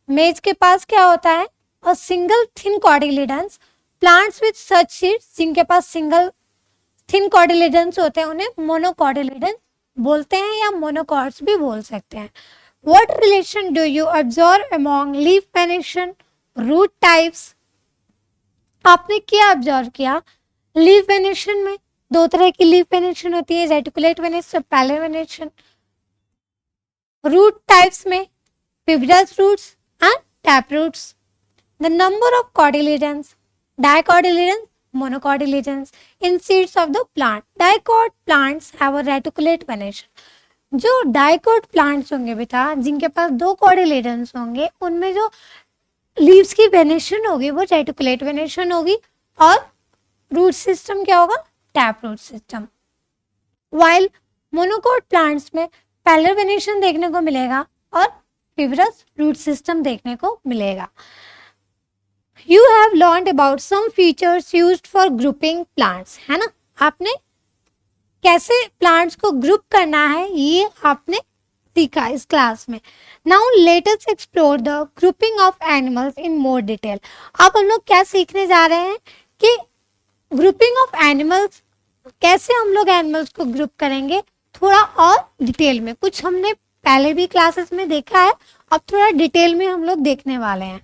मेज के पास क्या होता है? और single thin cotyledons. Plants with such seeds, जिनके पास सिंगल थिन कॉटिलिडन्स होते हैं उन्हें मोनोकॉटिलिडन बोलते हैं या मोनोकॉट्स भी बोल सकते हैं। What relation do you observe among leaf venation, root types? आपने क्या ऑब्जर्व किया? लीफ वेनेशन में 2 तरह की लीफ वेनेशन होती है, reticulate venation, parallel venation. Root types में fibrous roots and tap roots. The number of cotyledons, dicotyledons, monocotyledons in seeds of the plant. Dicot plants have a reticulate venation. जो डाइकोट प्लांट्स होंगे बेटा, जिनके पास 2 कॉटिलेडन्स होंगे, उनमें जो लीव्स की वेनेशन होगी वो रेटिकुलेट वेनेशन होगी और रूट सिस्टम क्या होगा? Tap root system. While monocot plants में पैलर वेनेशन देखने को मिलेगा और फिब्रस रूट सिस्टम देखने को मिलेगा। You have learned about some features used for grouping plants, है ना। आपने कैसे प्लांट्स को ग्रुप करना है ये आपने सीखा इस क्लास में। Now let us explore the grouping of animals in more detail. अब हम लोग क्या सीखने जा रहे हैं कि ग्रुपिंग ऑफ एनिमल्स, कैसे हम लोग एनिमल्स को ग्रुप करेंगे थोड़ा और डिटेल में। कुछ हमने पहले भी क्लासेस में देखा है, अब थोड़ा डिटेल में हम लोग देखने वाले हैं।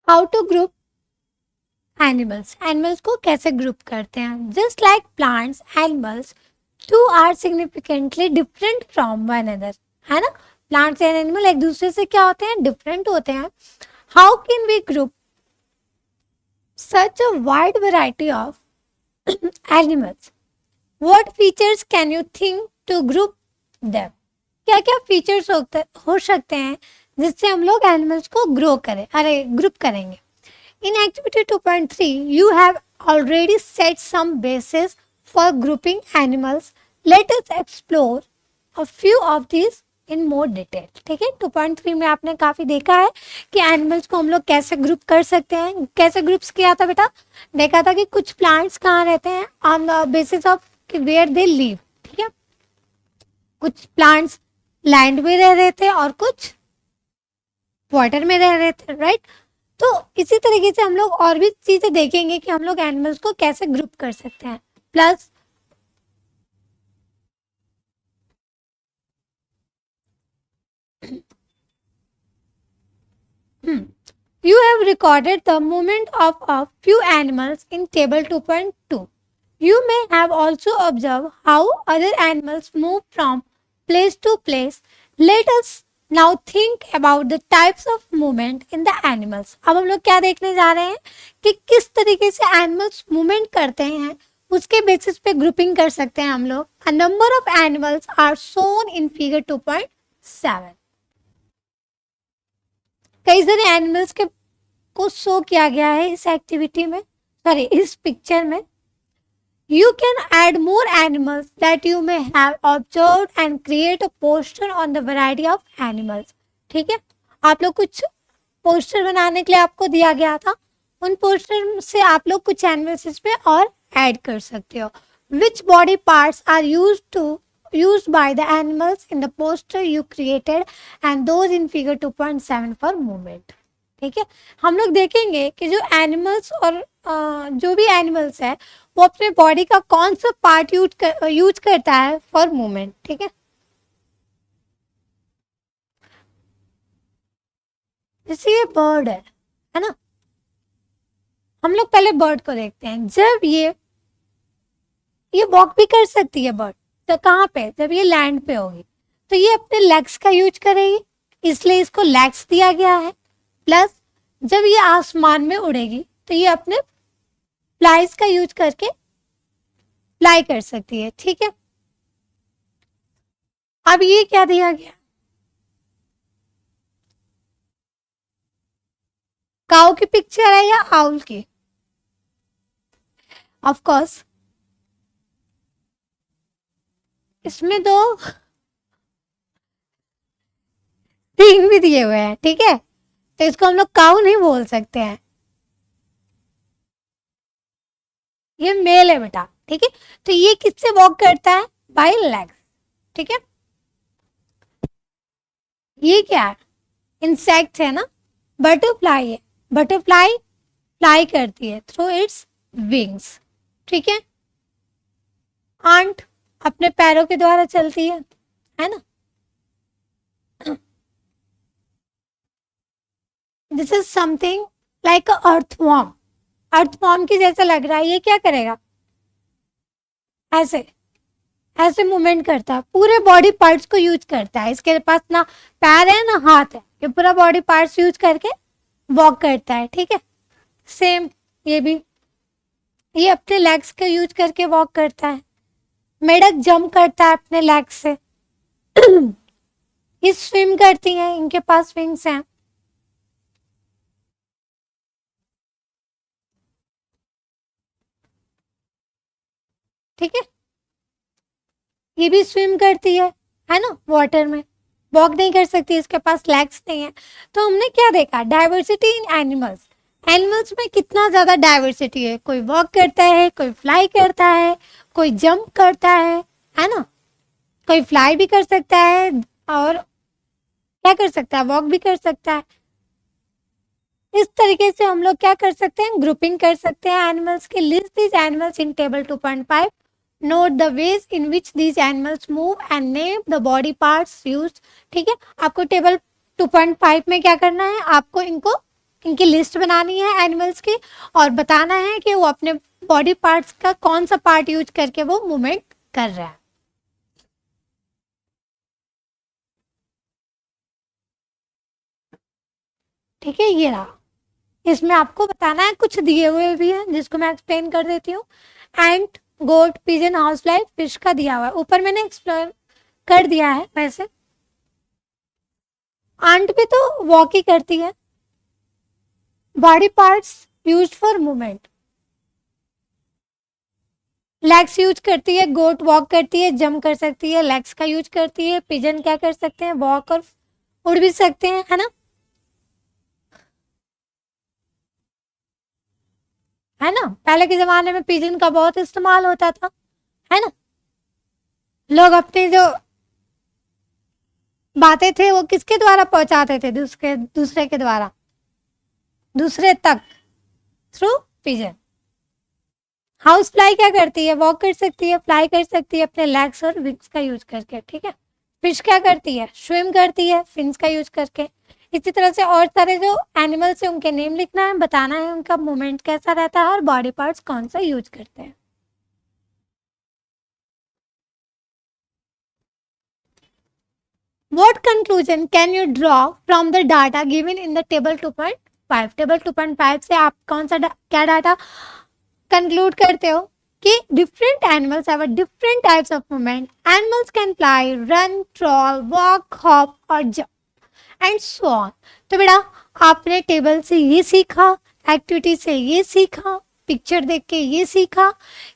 How to group animals, animals को कैसे ग्रुप करते हैं। Just like plants, animals too are significantly different from one another, है ना। प्लांट्स एंड एनिमल एक दूसरे से क्या होते हैं? डिफरेंट होते हैं। How can we group such a wide variety of animals, what features can you think to group them? क्या क्या फीचर्स हो सकते हैं जिससे हम लोग एनिमल्स को ग्रुप करेंगे? In activity 2.3, you have already set some bases for grouping animals. Let us explore a few of these in more detail. ठीक है, 2.3 में आपने काफी देखा है कि एनिमल्स को हम लोग कैसे ग्रुप कर सकते हैं. कैसे ग्रुप्स किया था बेटा? देखा था कि कुछ प्लांट्स कहाँ रहते हैं on the basis of where they live. ठीक है, कुछ प्लांट्स लैंड में रह रहे थे और कुछ वाटर में रह रहे थे, राइट? तो इसी तरीके से हम लोग और भी चीजें देखेंगे कि हम लोग एनिमल्स को कैसे ग्रुप कर सकते हैं. Plus you have recorded the movement of a few animals in table 2.2. You may have also observed how other animals move from place to place. Let us now think about the types of movement in the animals. अब हम लोग क्या देखने जा रहे हैं कि किस तरीके से एनिमल्स मूवमेंट करते हैं, उसके बेसिस पे ग्रुपिंग कर सकते हैं हम लोग. A number of animals are shown in figure 2.7. कई सारे एनिमल्स के को शो किया गया है इस एक्टिविटी में, सॉरी इस पिक्चर में. You can add more animals that you may have observed and create a poster on the variety of animals. ठीक है, आप लोग कुछ पोस्टर बनाने के लिए आपको दिया गया था, उन पोस्टर से आप लोग कुछ एनिमल्स इसमें और ऐड कर सकते हो. Which body parts are used by the animals in the poster you created and those in figure 2.7 for movement. ठीक है, हम लोग देखेंगे कि जो एनिमल्स और जो भी एनिमल्स है वो अपने बॉडी का कौन सा पार्ट यूज करता है फॉर मूवमेंट. ठीक है, जैसे ये बर्ड है ना. हम लोग पहले बर्ड को देखते हैं. जब ये वॉक भी कर सकती है बर्ड, तो कहाँ पे? जब ये लैंड पे होगी तो ये अपने लेग्स का यूज करेगी, इसलिए इसको लेग्स दिया गया है. प्लस जब ये आसमान में उड़ेगी तो ये अपने फ्लाइज का यूज करके फ्लाई कर सकती है. ठीक है, अब ये क्या दिया गया? काऊ की पिक्चर है या आउल की? ऑफ कोर्स इसमें दो सींग भी दिए हुए हैं. ठीक है, तो इसको हम लोग काऊ नहीं बोल सकते हैं, ये मेल है बेटा. ठीक है, तो ये किससे वॉक करता है? By legs. ठीक है, ये क्या है? इंसेक्ट है ना, बटरफ्लाई है. बटरफ्लाई फ्लाई करती है थ्रू इट्स विंग्स. ठीक है, आंट अपने पैरों के द्वारा चलती है ना. This is something like a earthworm. Earthworm की जैसा लग रहा है. ये क्या करेगा? ऐसे ऐसे मूवमेंट करता है, पूरे बॉडी पार्ट्स को यूज करता है. इसके पास ना पैर है ना हाथ है, ये पूरा बॉडी पार्ट्स यूज करके वॉक करता है. ठीक है, सेम ये भी, ये अपने लेग्स का यूज करके वॉक करता है. मेढक जंप करता है अपने लेग्स से. ये स्विम करती हैं, इनके पास विंग्स हैं. ठीक है, ये भी स्विम करती है ना, वाटर में. वॉक नहीं कर सकती, इसके पास लेग्स नहीं है. तो हमने क्या देखा? Diversity in animals. एनिमल्स में कितना ज्यादा डाइवर्सिटी है. कोई वॉक करता है, कोई फ्लाई करता है, कोई जंप करता है ना, कोई फ्लाई भी कर सकता है और क्या कर सकता है? वॉक भी कर सकता है. इस तरीके से हम लोग क्या कर सकते हैं? ग्रुपिंग कर सकते हैं एनिमल्स की. List these animals in table 2.5. Note the ways in which these animals move and name the body parts used. ठीक है, आपको टेबल 2.5 में क्या करना है? आपको इनकी लिस्ट बनानी है एनिमल्स की और बताना है कि वो अपने बॉडी पार्ट्स का कौन सा पार्ट यूज करके वो मूवमेंट कर रहा है. ठीक है, ये रहा. इसमें आपको बताना है, कुछ दिए हुए भी हैं जिसको मैं एक्सप्लेन कर देती हूँ. एंट, गोट, पिजन, हाउस फ्लाई, फिश का दिया हुआ है। ऊपर मैंने एक्सप्लोर कर दिया है। वैसे आंट भी तो वॉक ही करती है। Body parts used for movement, legs use करती है, गोट वॉक करती है, जंप कर सकती है, लेग्स का यूज करती है। पिजन क्या कर सकते हैं, वॉक और उड़ भी सकते हैं, है ना। है ना, पहले के जमाने में पिजन का बहुत इस्तेमाल होता था, है ना। लोग अपनी जो बातें थे वो किसके द्वारा पहुंचाते थे, दूसरे दूसरे के द्वारा, दूसरे तक, थ्रू पिजन। हाउस फ्लाई क्या करती है, वॉक कर सकती है, फ्लाई कर सकती है अपने लेग्स और विंग्स का यूज करके, ठीक है। फिश क्या करती है, स्विम करती है फिन्स का यूज करके। इसी तरह से और सारे जो एनिमल्स है उनके नेम लिखना है, बताना है उनका मूवमेंट कैसा रहता है और बॉडी पार्ट्स कौन सा यूज करते हैं। What conclusion can you draw from the data given in the table 2.5? Table 2.5 से आप कौन सा क्या डाटा कंक्लूड करते हो कि different animals have different types of movement. Animals can fly, run, crawl, walk, hop और जंप एंड सो ऑन। तो बेटा आपने टेबल से ये सीखा, एक्टिविटी से ये सीखा, पिक्चर देख के ये सीखा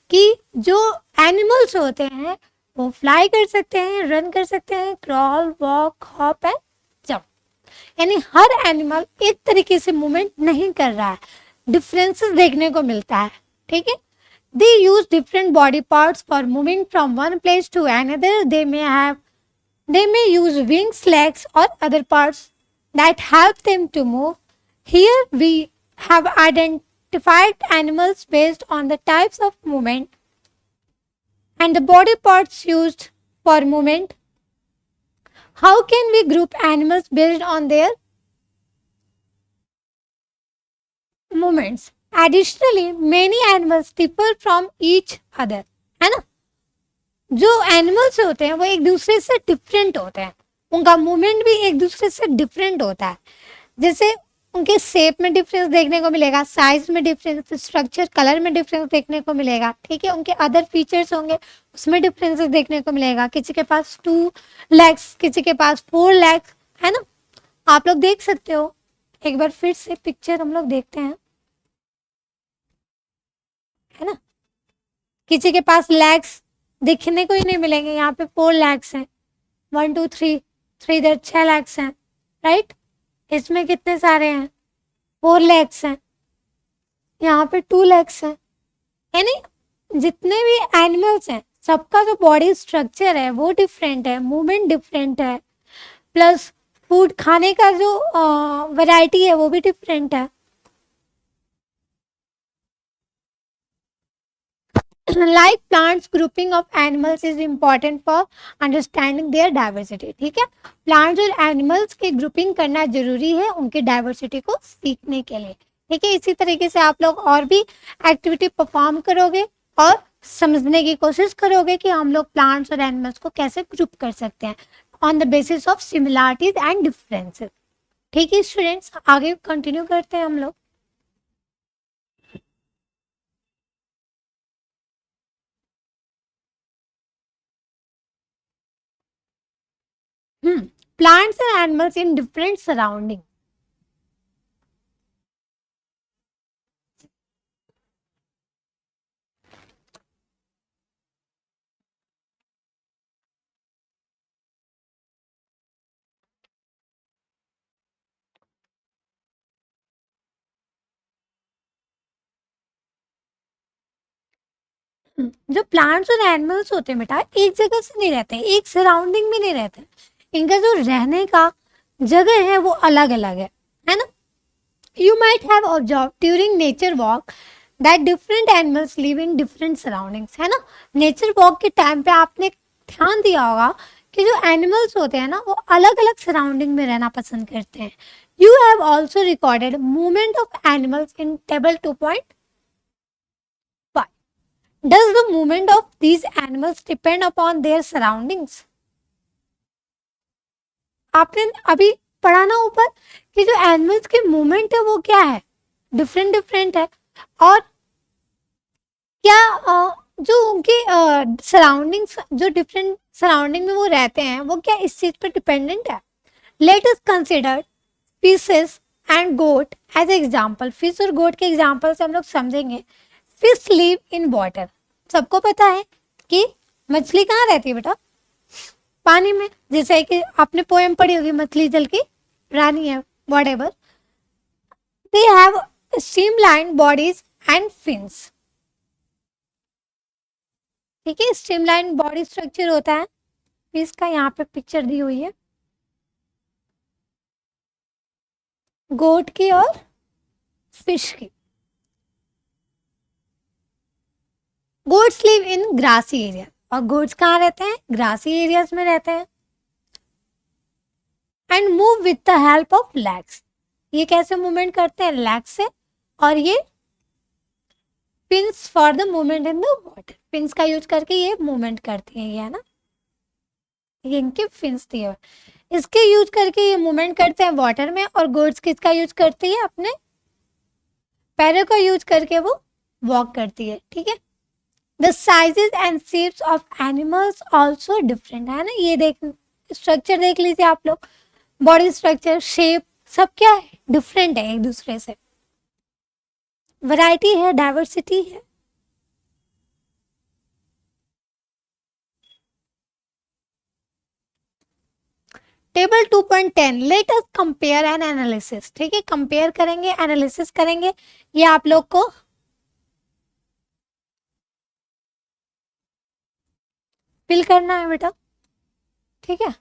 कि जो एनिमल्स होते हैं वो फ्लाई कर सकते हैं, रन कर सकते हैं, crawl, walk, hop and jump. यानी हर एनिमल एक तरीके से मूवमेंट नहीं कर रहा है, डिफरेंसेस देखने को मिलता है, ठीक है। They use different body parts for moving from one place to another. They may use wings, legs, or other parts that help them to move. Here we have identified animals based on the types of movement and the body parts used for movement. How can we group animals based on their movements? Additionally, many animals differ from each other. है ना, जो एनिमल्स होते हैं वो एक दूसरे से डिफरेंट होते हैं, उनका मूवमेंट भी एक दूसरे से डिफरेंट होता है। जैसे उनके शेप में डिफरेंस देखने को मिलेगा, साइज में डिफरेंस, स्ट्रक्चर, कलर में डिफरेंस देखने को मिलेगा, ठीक है। उनके अदर फीचर्स होंगे उसमें डिफरेंसेस देखने को मिलेगा। किसी के पास 2 लेग्स, किसी के पास 4 लेग्स, है ना। आप लोग देख सकते हो, एक बार फिर से पिक्चर हम लोग देखते हैं, है ना। किसी के पास लेग्स दिखने को ही नहीं मिलेंगे, यहाँ पे 4 लेग्स हैं, 1 2 3 3 इधर 6 लेग्स हैं, राइट। इसमें कितने सारे हैं, 4 लेग्स हैं, यहाँ पे 2 लेग्स हैं। यानी जितने भी एनिमल्स हैं सबका जो बॉडी स्ट्रक्चर है वो डिफरेंट है, मूवमेंट डिफरेंट है, प्लस फूड खाने का जो वैरायटी है वो भी डिफरेंट है। Like plants, grouping of animals is important for understanding their diversity. ठीक है, प्लांट्स और एनिमल्स की ग्रुपिंग करना जरूरी है उनकी डाइवर्सिटी को सीखने के लिए, ठीक है। इसी तरीके से आप लोग और भी एक्टिविटी परफॉर्म करोगे और समझने की कोशिश करोगे कि हम लोग प्लांट्स और एनिमल्स को कैसे ग्रुप कर सकते हैं on the basis of similarities and differences. ठीक है स्टूडेंट्स, आगे कंटिन्यू करते हैं हम लोग। Plants and animals in different surroundings. जो प्लांट्स और एनिमल्स होते हैं बेटा एक जगह से नहीं रहते, एक सराउंडिंग में नहीं रहते, इनका जो रहने का जगह है वो अलग अलग है ना। You might have observe during nature walk that different animals live in different surroundings, है ना। नेचर वॉक के टाइम पे आपने ध्यान दिया होगा कि जो एनिमल्स होते हैं ना वो अलग अलग सराउंडिंग में रहना पसंद करते हैं। You have also recorded movement of animals in table 2.5। Does the movement of these animals depend upon their surroundings? आपने अभी पढ़ा ना ऊपर कि जो एनिमल्स की मूवमेंट है वो क्या है, डिफरेंट डिफरेंट है, और क्या जो उनके सराउंडिंग्स, जो डिफरेंट सराउंडिंग में वो रहते हैं, वो क्या इस चीज पर डिपेंडेंट है? Let us consider fishes and goat as example. Fish और गोट के एग्जाम्पल से हम लोग समझेंगे। Fish live in water. सबको पता है कि मछली कहाँ रहती है बेटा? पानी में। जैसे कि आपने पोएम पढ़ी होगी, मछली जल की रानी है, whatever. They have streamlined bodies and fins. ठीक है, स्ट्रीमलाइन बॉडी स्ट्रक्चर होता है फिश का। यहाँ पे पिक्चर दी हुई है गोट की और फिश की। Goats live in grassy area, और गोट्स कहाँ रहते हैं? ग्रासी एरियाज में रहते हैं। And move with the help of legs. ये कैसे मूवमेंट करते हैं? लेग्स से। और ये fins for the movement in the water. Fins का यूज करके ये मूवमेंट करती है, ये है ना, ये इनके फिन्स दिए हुए, इसके यूज करके ये मूवमेंट करते हैं वाटर में। और गोट्स किसका यूज करती है? अपने पैरों का यूज करके वो वॉक करती है। ठीक है। The sizes and shapes of animals also different, है ना। ये देख, स्ट्रक्चर देख लीजिए आप लोग, बॉडी स्ट्रक्चर, शेप, सब क्या है? डिफरेंट है एक दूसरे से। वैरायटी है, डाइवर्सिटी है। Table 2.10, let us compare and analysis. ठीक है, कंपेयर करेंगे, एनालिसिस करेंगे। ये आप लोग को फिल करना है बेटा। ठीक है,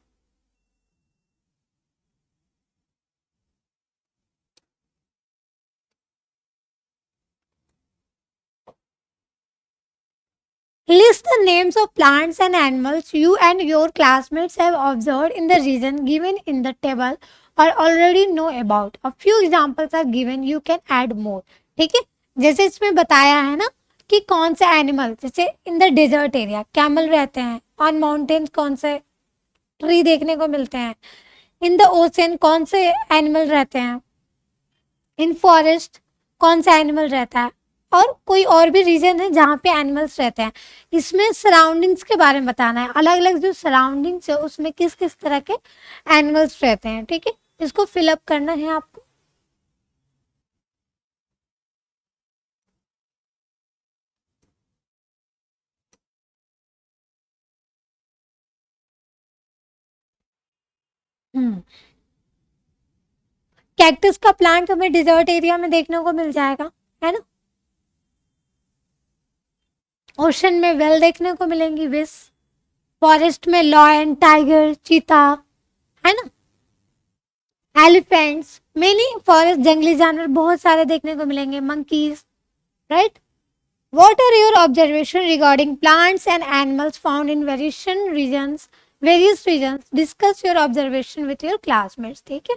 list the names of plants and animals you and your classmates have observed in the region given in the table or already know about. A few examples are given, you can add more. ठीक है, जैसे इसमें बताया है ना कि कौन से एनिमल, जैसे in the desert area camel रहते हैं, ऑन माउंटेन्स कौन से ट्री देखने को मिलते हैं, इन द ओशन कौन से एनिमल रहते हैं, इन फॉरेस्ट कौन सा एनिमल रहता है, और कोई और भी रीजन है जहाँ पे एनिमल्स रहते हैं। इसमें सराउंडिंग्स के बारे में बताना है, अलग अलग जो सराउंडिंग्स है उसमें किस किस तरह के एनिमल्स रहते हैं। ठीक है, इसको फिलअप करना है आपको। कैक्टस का प्लांट हमें डिजर्ट एरिया में देखने को मिल जाएगा, है ना। ओशन में वेल देखने को मिलेंगी, विस। फॉरेस्ट में लॉयन, टाइगर, चीता, है ना। एलिफेंट्स, मेनी फॉरेस्ट जंगली जानवर बहुत सारे देखने को मिलेंगे, monkeys, right. What are your observation regarding plants and animals found in various regions? Discuss your observation with your classmates. ठीक है,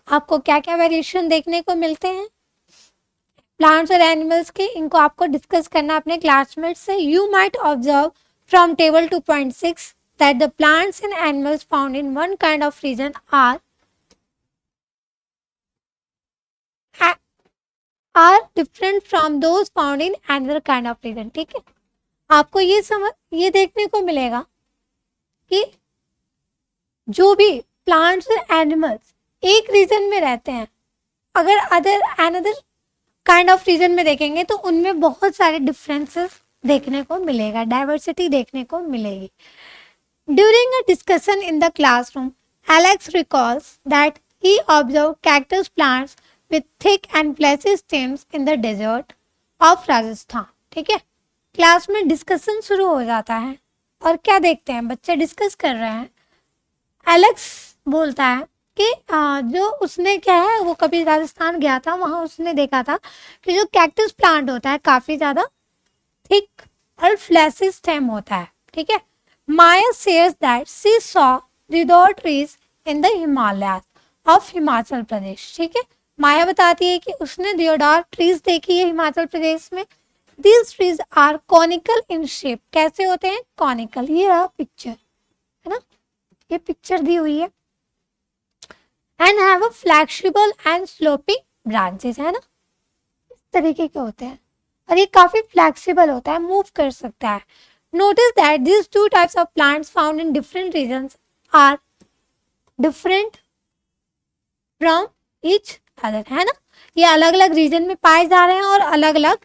आपको क्या क्या वेरिएशन देखने को मिलते हैं प्लांट्स और एनिमल्स के, इनको आपको डिस्कस करना अपने क्लासमेट्स से। You might observe from table 2.6 that the plants and animals found in one kind of region are different from those found in another kind of region. ठीक है, आपको ये देखने को मिलेगा कि जो भी प्लांट्स और एनिमल्स एक रीजन में रहते हैं, अगर अनदर काइंड ऑफ रीजन में देखेंगे तो उनमें बहुत सारे डिफरेंसेस देखने को मिलेगा, डाइवर्सिटी देखने को मिलेगी। During a discussion in the classroom, Alex recalls that he observe cactus plants with thick and fleshy stems in the desert of Rajasthan. ठीक है, क्लास में डिस्कशन शुरू हो जाता है और क्या देखते हैं, बच्चे डिस्कस कर रहे हैं। एलेक्स बोलता है कि जो उसने क्या है, वो कभी राजस्थान गया था, वहां उसने देखा था कि जो कैक्टस प्लांट होता है काफी ज्यादा थिक और फ्लैशी स्टेम होता है। ठीक है, माया सेयर्स that she saw deodar trees in the Himalayas of Himachal Pradesh. ठीक है, माया बताती है कि उसने देओदार ट्रीज देखी है हिमाचल प्रदेश में। These trees are conical in shape. कैसे होते हैं? कॉनिकल। ये रहा पिक्चर, है ना, ये पिक्चर दी हुई है। And have a flexible and sloping branches, है ना, इस तरीके के होते हैं। और ये काफी फ्लेक्सिबल होता है, मूव कर सकता है। Notice that these two types of plants found in different regions are different from each other, है ना। ये अलग अलग रीजन में पाए जा रहे हैं और अलग अलग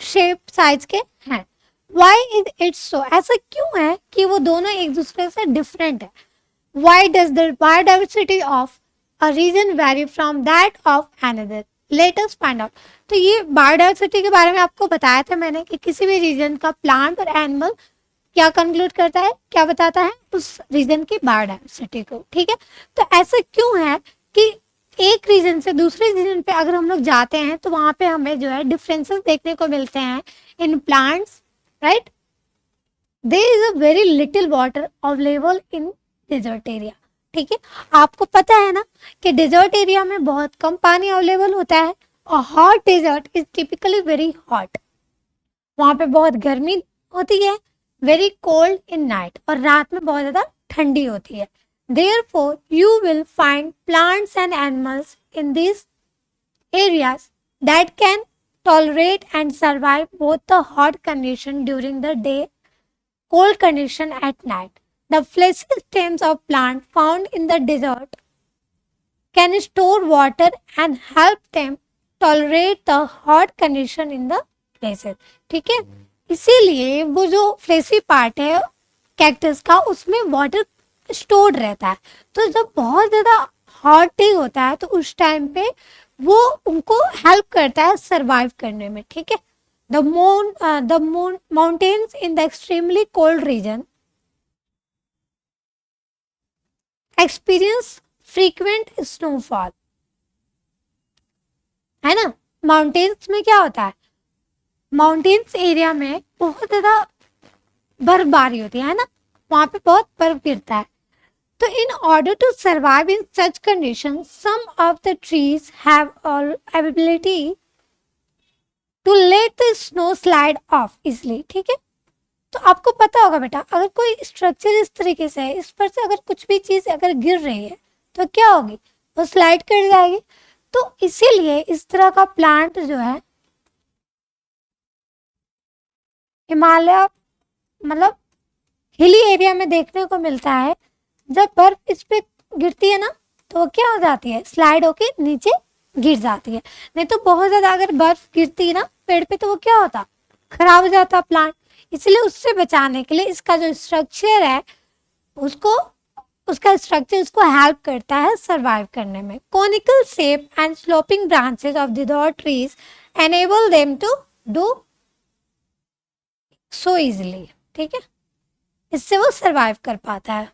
शेप साइज के हैं। Why is it so? ऐसा क्यों है कि वो दोनों एक दूसरे से डिफरेंट है? Why does the biodiversity of a region vary from that of another? Let us find out. तो ये बायोडाइवर्सिटी के बारे में आपको बताया था मैंने कि किसी भी रीजन का प्लांट और एनिमल क्या कंक्लूड करता है, क्या बताता है उस रीजन की बायोडाइवर्सिटी को, ठीक है। तो ऐसा क्यों है कि एक रीजन से दूसरे रीजन पे अगर हम लोग जाते हैं तो वहां पे हमें जो है डिफरेंसेस देखने को मिलते हैं in plants, right. There is a very little water available in desert area, ठीक है। आपको पता है ना कि डेजर्ट एरिया में बहुत कम पानी अवेलेबल होता है और hot desert is typically very hot, वहां पे बहुत गर्मी होती है, वेरी कोल्ड इन नाइट, और रात में बहुत ज्यादा ठंडी होती है। Therefore, you will find plants and animals in these areas that can tolerate and survive both the hot condition during the day, cold condition at night. The fleshy stems of plants found in the desert can store water and help them tolerate the hot condition in the places. ठीक है, इसीलिए वो जो फ्लेसी पार्ट है कैक्टस का उसमें वाटर स्टोर्ड रहता है, तो जब बहुत ज्यादा हॉट डे होता है तो उस टाइम पे वो उनको हेल्प करता है सरवाइव करने में, ठीक है। The mountains in the extremely cold region experience frequent snowfall, है ना। माउंटेन्स में क्या होता है, माउंटेन्स एरिया में बहुत ज्यादा बर्फबारी होती है ना, वहां पे बहुत बर्फ गिरता है। तो in order to survive in such conditions, some of the trees have ability to let the snow slide off easily, ठीक है। तो आपको पता होगा बेटा, अगर कोई स्ट्रक्चर इस तरीके से है, इस पर से अगर कुछ भी चीज अगर गिर रही है तो क्या होगी, वो स्लाइड कर जाएगी। तो इसीलिए इस तरह का प्लांट जो है हिमालय मतलब हिली एरिया में देखने को मिलता है। जब बर्फ इस पे गिरती है ना तो वो क्या हो जाती है, स्लाइड होके नीचे गिर जाती है। नहीं तो बहुत ज्यादा अगर बर्फ गिरती है ना पेड़ पे तो वो क्या होता, खराब हो जाता प्लांट। इसलिए उससे बचाने के लिए इसका जो स्ट्रक्चर है उसका स्ट्रक्चर उसको हेल्प करता है सरवाइव करने में। Conical shape and sloping branches of the trees enable them to do so easily, ठीक है, इससे वो सरवाइव कर पाता है।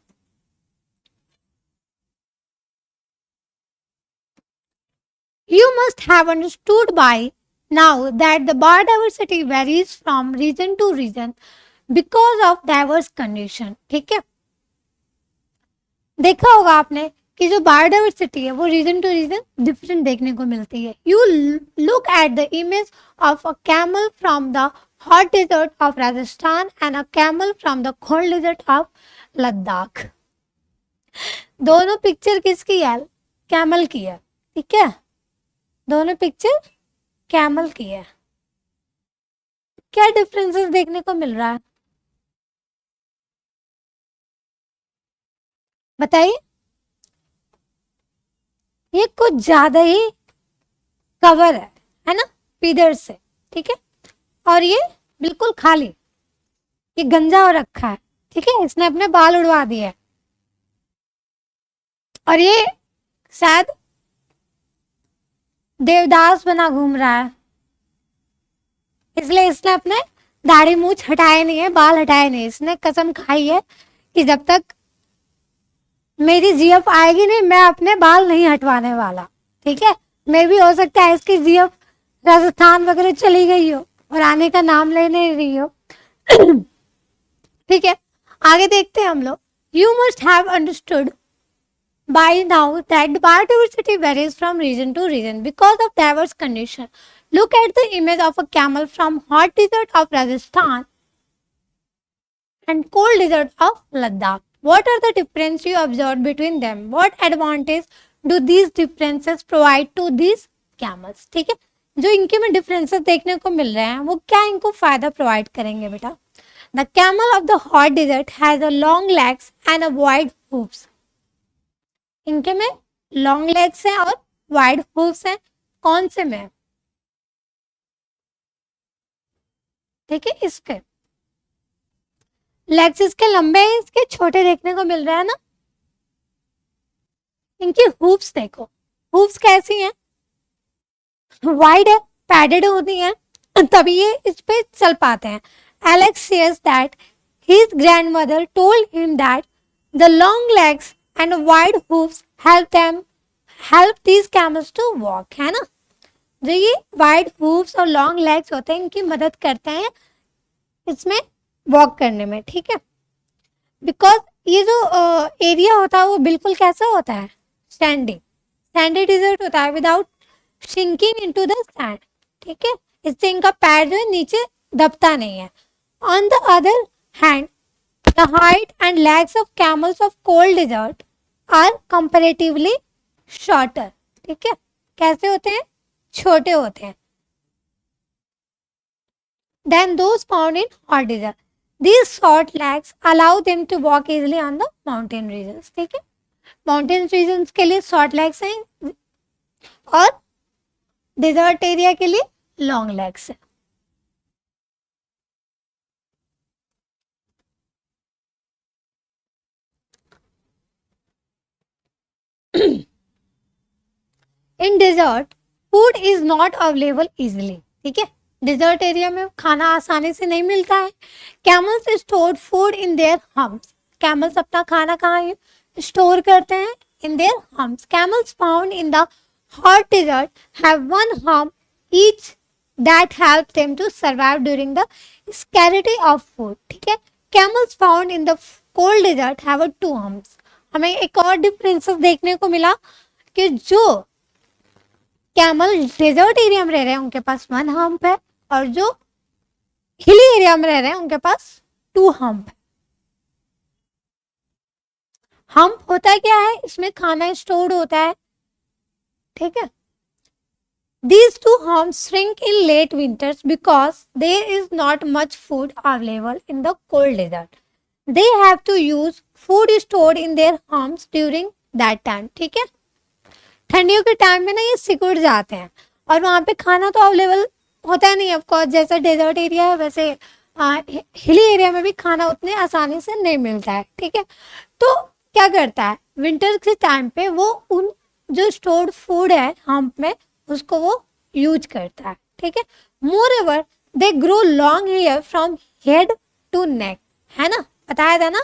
You must have understood by now that the biodiversity varies from region to region because of diverse condition, ठीक है। देखा होगा आपने कि जो बायोडाइवर्सिटी है वो रीजन टू रीजन डिफरेंट देखने को मिलती है। You look at the image of a camel from the hot desert of Rajasthan and a camel from the cold desert of Ladakh. दोनों पिक्चर किसकी है, कैमल की है, ठीक है। दोनों पिक्चर कैमल की है। क्या डिफरेंसेस देखने को मिल रहा है बताइए। ये कुछ ज्यादा ही कवर है ना फीदर से, ठीक है, और ये बिल्कुल खाली, ये गंजा हो रखा है, ठीक है, इसने अपने बाल उड़वा दिए हैं। और ये शायद देवदास बना घूम रहा है, इसलिए इसने अपने दाढ़ी मूछ हटाए नहीं है, बाल हटाए नहीं। इसने कसम खाई है कि जब तक मेरी जीएफ आएगी नहीं मैं अपने बाल नहीं हटवाने वाला, ठीक है। मे भी हो सकता है इसकी जीएफ राजस्थान वगैरह चली गई हो और आने का नाम ले नहीं रही हो। ठीक है, आगे देखते हैं हम लोग। You must have understood by now that biodiversity varies from region to region because of diverse conditions. Look at the image of a camel from hot desert of Rajasthan and cold desert of Ladakh. What are the differences you observed between them? What advantage do these differences provide to these camels? ठीक है, जो इनके में डिफरेंसेस देखने को मिल रहे हैं वो क्या इनको फायदा प्रोवाइड करेंगे बेटा। The camel of the hot dessert has a long legs and a wide hoofs. इनके में लॉन्ग लेग्स हैं और वाइड हूफ्स हैं, कौन से में? ठीक है, इसके लेग्स इसके लंबे हैं, इसके छोटे देखने को मिल रहा है ना। इनकी हूफ्स देखो, हूफ्स कैसी हैं? वाइड है, पैडेड होती हैं, तभी ये इस पे चल पाते हैं। Alex says that his grandmother told him that the long legs and wide hoofs help these camels to walk, है ना। जो ये वाइड हूफ्स और लॉन्ग लेग्स होते हैं इनकी मदद करते हैं इसमें वॉक करने में, ठीक है। बिकॉज ये जो एरिया होता है वो बिल्कुल कैसा होता है? सैंडी डिजर्ट होता है without sinking into the sand, ठीक है। इससे इनका पैर जो है नीचे दबता नहीं है। On the other hand, the height and legs of camels of cold desert are comparatively shorter, ठीक है। कैसे होते हैं? छोटे होते हैं than those found in hot desert. These short legs allow them to walk easily on the mountain regions, ठीक है। माउंटेन रीजन्स के लिए शॉर्ट लेग्स हैं और डिजर्ट एरिया के लिए लॉन्ग लेग्स हैं। In desert food is not available easily, ठीक है। डिजर्ट एरिया में खाना आसानी से नहीं मिलता है। Camels store food in their humps. Camels अपना खाना कहाँ स्टोर करते हैं? In their humps. Camels found in the hot desert have one hump each that help them to survive during the scarcity of food, ठीक है। Camels found in the cold desert have two humps. हमें एक और डिफरेंसेस देखने को मिला कि जो कैमल डेजर्ट एरिया में रह रहे हैं उनके पास वन हम्प है और जो हिली एरिया में रह रहे हैं उनके पास टू हम्प है। हम्प होता क्या है? इसमें खाना स्टोर्ड होता है, ठीक है। These two humps shrink in late winters because there is not much food available in the cold desert. They have to use food stored in their humps during that time, ठीक है। ठंडियों के टाइम में ना ये सिकुड़ जाते हैं और वहाँ पे खाना तो अवेलेबल होता नहीं, ऑफ कोर्स जैसा डेजर्ट एरिया है वैसे हिली एरिया में भी खाना उतने आसानी से नहीं मिलता है, ठीक है। तो क्या करता है विंटर के टाइम पे वो उन जो स्टोर्ड फूड है हम्प में उसको वो यूज करता है, ठीक है। Moreover they grow long hair from head to neck, है ना। बताया था ना,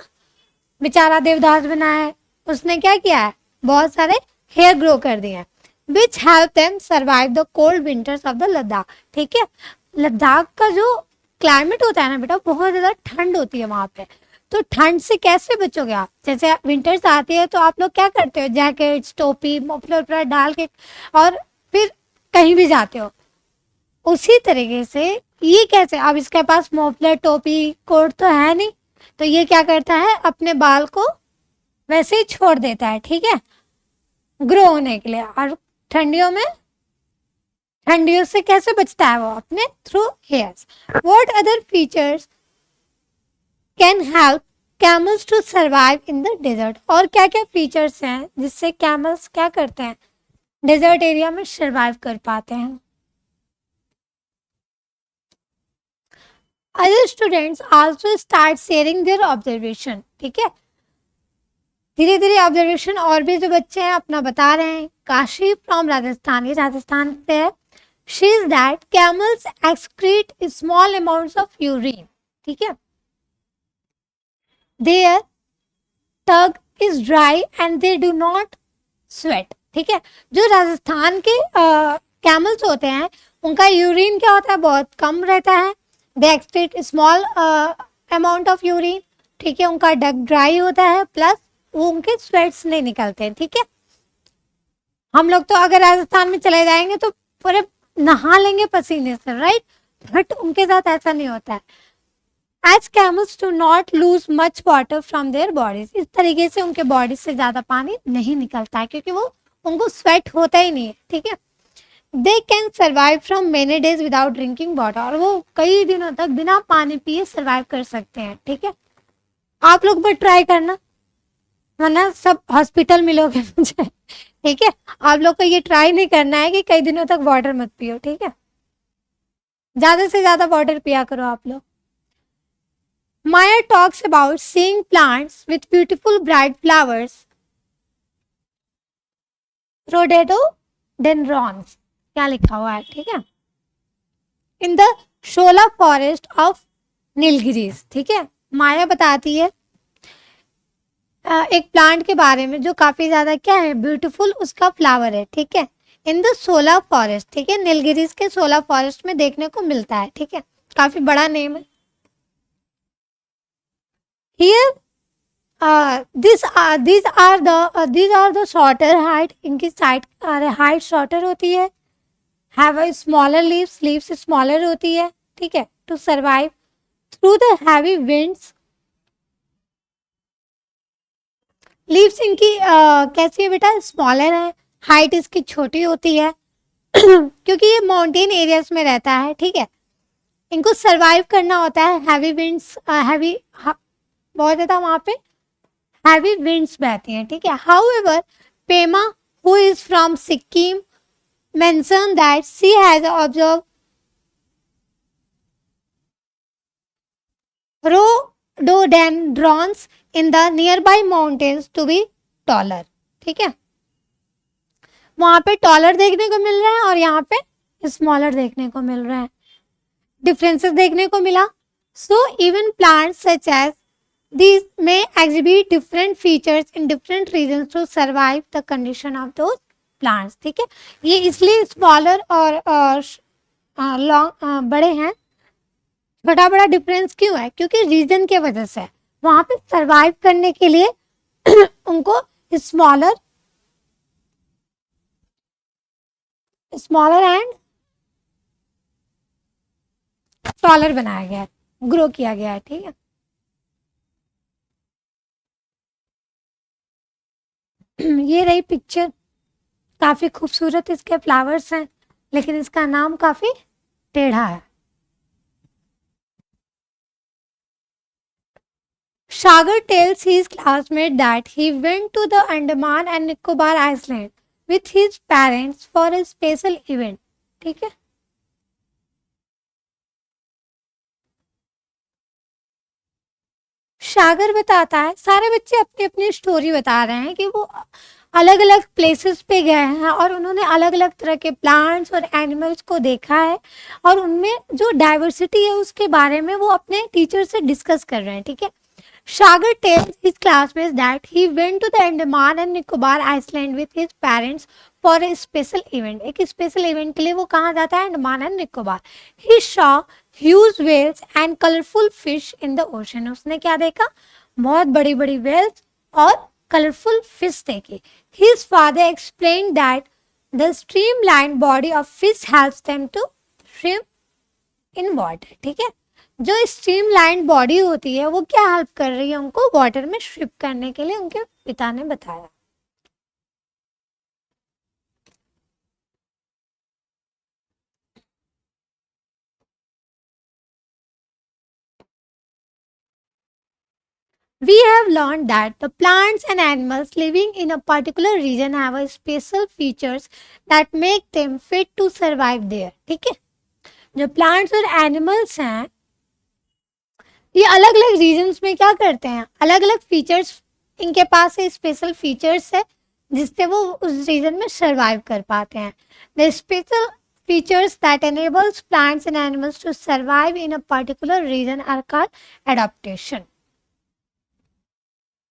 बेचारा देवदास बना है, उसने क्या किया है? बहुत सारे हेयर ग्रो कर दिए हैं, which help them survive the cold winters of the Ladakh, ठीक है। लद्दाख का जो क्लाइमेट होता है ना बेटा, बहुत ज़्यादा ठंड होती है वहाँ पे, तो ठंड से कैसे बचोगे आप? जैसे विंटर्स आती है तो आप लोग क्या करते हो? जैकेट्स, टोपी, मफलर वफलर डाल के और फिर कहीं भी जाते हो। उसी तरीके से ये कैसे? अब इसके पास मफलर, टोपी, कोट तो है नहीं, तो ये क्या करता है? अपने बाल को वैसे ही छोड़ देता है, ठीक है, ग्रो होने के लिए। और ठंडियों से कैसे बचता है वो? अपने through hairs. What other features can help camels to survive in the desert? और क्या क्या फीचर्स हैं जिससे कैमल्स क्या करते हैं? डेजर्ट एरिया में सर्वाइव कर पाते हैं। Other students also start sharing their observation, ठीक है। धीरे धीरे ऑब्जर्वेशन और भी जो बच्चे हैं अपना बता रहे हैं। काशी फ्रॉम राजस्थान, ये राजस्थान से है। She is that camels excrete small amounts of urine, ठीक है। Their dung is dry and they do not sweat, ठीक है। जो राजस्थान के कैमल्स होते हैं उनका यूरिन क्या होता है? बहुत कम रहता है। दे excrete small amount of urine, ठीक है। उनका डग ड्राई होता है, प्लस वो उनके स्वेट्स नहीं निकलते हैं, ठीक है। हम लोग तो अगर राजस्थान में चले जाएंगे तो पूरे नहा लेंगे पसीने से, राइट, बट उनके साथ ऐसा नहीं होता है। As camels do not lose much water from their bodies, इस तरीके से उनके बॉडी से ज्यादा पानी नहीं निकलता है क्योंकि वो उनको स्वेट होता ही नहीं है, ठीक है। They can survive from many days without drinking water, और वो कई दिनों तक बिना पानी पिए सर्वाइव कर सकते हैं। ठीक है, आप लोग पर ट्राई करना, वरना सब हॉस्पिटल मिलोगे मुझे। ठीक है, आप लोग को ये ट्राई नहीं करना है कि कई दिनों तक वाटर मत पियो। ठीक है, ज्यादा से ज्यादा वाटर पिया करो आप लोग। Maya talks about seeing plants with beautiful bright flowers, rhododendrons, क्या लिखा हुआ है, ठीक है, in the Shola forest of Nilgiris. ठीक है, माया बताती है एक प्लांट के बारे में जो काफी ज्यादा क्या है, ब्यूटीफुल उसका फ्लावर है। ठीक है, इन द सोला फॉरेस्ट, ठीक है, नीलगिरीज के सोला फॉरेस्ट में देखने को मिलता है। ठीक है, काफी बड़ा नेम है। Here these are the shorter height, इनकी हाइट शॉर्टर होती है। Have a smaller leaves, leaves smaller होती है। ठीक है, to survive through the heavy winds. Leaves इनकी कैसी है बेटा, स्मॉलर है, हाइट इसकी छोटी होती है क्योंकि ये माउंटेन एरियाज में रहता है। ठीक है, इनको सर्वाइव करना होता है, हैवी विंड्स, बहुत ज़्यादा वहाँ पे हैवी विंड्स बहती हैं। ठीक है, however Pema who is from Sikkim mention that she has observe rhododendrons in the nearby mountains to be taller। ठीक है, वहां पे टॉलर देखने को मिल रहा है और यहाँ पे स्मॉलर देखने को मिल रहा है, डिफरेंसेस देखने को मिला। So even plants such as these may exhibit different features in different regions to survive the condition of those plants। ठीक है, ये इसलिए स्मॉलर और लॉन्ग बड़े हैं, बड़ा बड़ा डिफरेंस क्यों है, क्योंकि रीजन के वजह से वहां पे सरवाइव करने के लिए उनको स्मॉलर एंड टॉलर बनाया गया है, ग्रो किया गया है। ठीक है, ये रही पिक्चर, काफी खूबसूरत इसके फ्लावर्स हैं, लेकिन इसका नाम काफी टेढ़ा है। Sagar tells his classmate that he went to the Andaman and Nicobar Island with his parents for a special event। ठीक है, सागर बताता है, सारे बच्चे अपनी अपनी स्टोरी बता रहे हैं कि वो अलग अलग प्लेसेस पे गए हैं और उन्होंने अलग अलग तरह के प्लांट्स और एनिमल्स को देखा है और उनमें जो डाइवर्सिटी है उसके बारे में वो अपने टीचर से डिस्कस कर रहे हैं। ठीक है, Sagar tells his classmates that he went to the Andaman and Nicobar Island with his parents for a special event। एक स्पेशल इवेंट के लिए वो कहाँ जाता है, Andaman and Nicobar. He saw huge whales and colorful fish in the ocean। उसने क्या देखा, बहुत बड़ी बड़ी whales और colorful fish देखी। His father explained that the streamlined body of fish helps them to swim in water। ठीक है, जो स्ट्रीमलाइन बॉडी होती है वो क्या हेल्प कर रही है उनको वाटर में स्विम करने के लिए, उनके पिता ने बताया। We have learned that the plants and animals living in a particular region have a special features that make them fit to survive there। ठीक है, जो प्लांट्स और एनिमल्स हैं ये अलग अलग रीजन्स में क्या करते हैं, अलग अलग फीचर्स इनके पास स्पेशल फीचर्स है जिससे वो उस रीजन में सर्वाइव कर पाते हैं। The special features that enables plants and animals to survive in a particular region are called adaptation.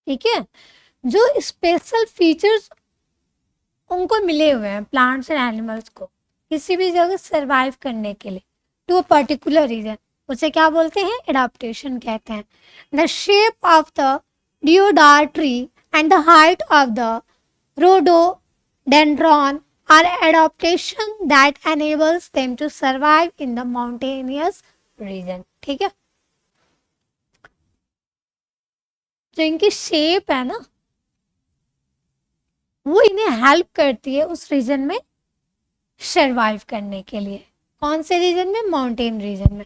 ठीक है, जो स्पेशल फीचर्स उनको मिले हुए हैं प्लांट्स एंड एनिमल्स को किसी भी जगह सर्वाइव करने के लिए टू अ पर्टिकुलर रीजन, उसे क्या बोलते हैं, एडाप्टेशन कहते हैं। The shape of the deodar tree and the height of the rhododendron are adaptation that enables them to survive in the mountainous region। ठीक है, जो इनकी शेप है ना वो इन्हें हेल्प करती है उस रीजन में सरवाइव करने के लिए। कौन से रीजन में? माउंटेन रीजन में।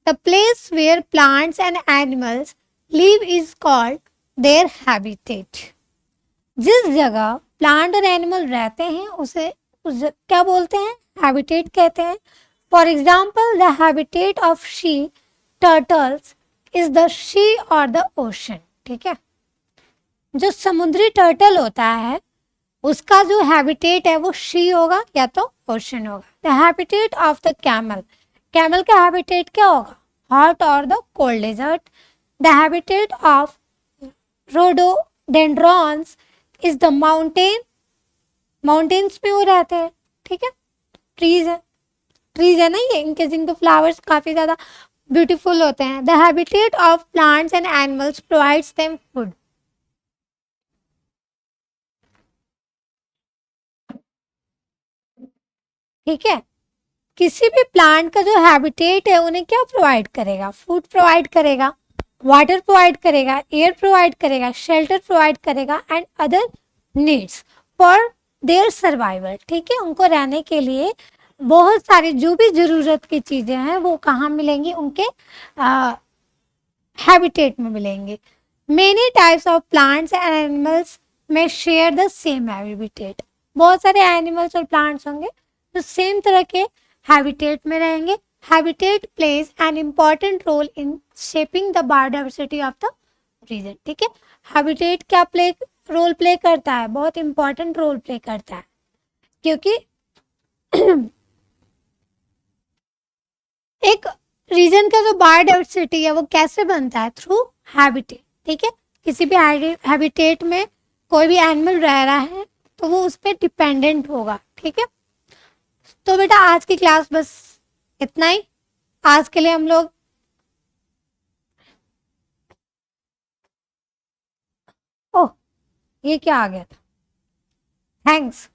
The place where plants and animals live is called their habitat. जिस जगह प्लांट और एनिमल रहते हैं उसे क्या बोलते हैं? हैबिटेट कहते हैं। For example, the habitat of sea turtles is the sea और द ओशन। ठीक है, जो समुद्री टर्टल होता है उसका जो हैबिटेट है वो सी होगा या तो ओशन होगा। The habitat of the camel, camel का हैबिटेट क्या होगा? हॉट और the cold desert. The habitat of rhododendrons is the mountain, mountains में वो रहते हैं। ठीक है, ट्रीज है ना ये, इनके जिनके फ्लावर्स काफी ज्यादा ब्यूटीफुल होते हैं। The habitat of plants and animals provides them food. ठीक है, किसी भी प्लांट का जो हैबिटेट है उन्हें क्या प्रोवाइड करेगा? फूड प्रोवाइड करेगा, वाटर प्रोवाइड करेगा, एयर प्रोवाइड करेगा, शेल्टर प्रोवाइड करेगा and other needs for their survival. ठीक है, उनको रहने के लिए बहुत सारी जो भी जरूरत की चीजें हैं वो कहाँ मिलेंगी? उनके हैबिटेट में मिलेंगे। Many types of plants and animals में शेयर द सेम हैबिटेट। बहुत सारे एनिमल्स और प्लांट्स होंगे जो सेम तरह के हैबिटेट में रहेंगे। Habitat plays an important role in shaping the biodiversity of the region. ठीक है, हैबिटेट क्या रोल प्ले करता है? बहुत इंपॉर्टेंट रोल प्ले करता है, क्योंकि एक रीजन का जो बायोडाइवर्सिटी है वो कैसे बनता है? Through habitat. ठीक है, किसी भी हैबिटेट में कोई भी एनिमल रह रहा है तो वो उस पर डिपेंडेंट होगा। ठीक है, तो बेटा आज की क्लास बस इतना ही। आज के लिए हम लोग ओह ये क्या आ गया था? थैंक्स।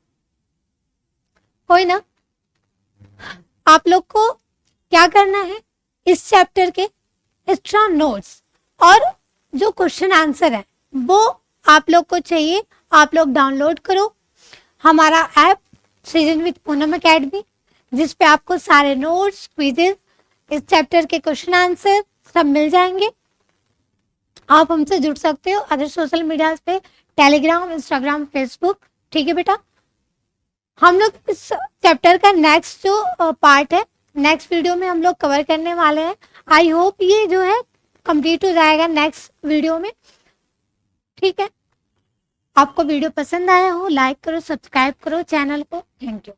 कोई ना, आप लोग को क्या करना है, इस चैप्टर के एक्स्ट्रा नोट्स और जो क्वेश्चन आंसर है वो आप लोग को चाहिए। आप लोग डाउनलोड करो हमारा app season with Poonam academy, जिस पे आपको सारे नोट्स, क्विजेस, इस चैप्टर के क्वेश्चन आंसर सब मिल जाएंगे। आप हमसे जुड़ सकते हो अदर सोशल मीडिया पे, टेलीग्राम, इंस्टाग्राम, फेसबुक। ठीक है बेटा, हम लोग इस चैप्टर का नेक्स्ट जो पार्ट है नेक्स्ट वीडियो में हम लोग कवर करने वाले हैं। आई होप ये जो है कंप्लीट हो जाएगा नेक्स्ट वीडियो में। ठीक है, आपको वीडियो पसंद आया हो लाइक करो, सब्सक्राइब करो चैनल को। Thank you.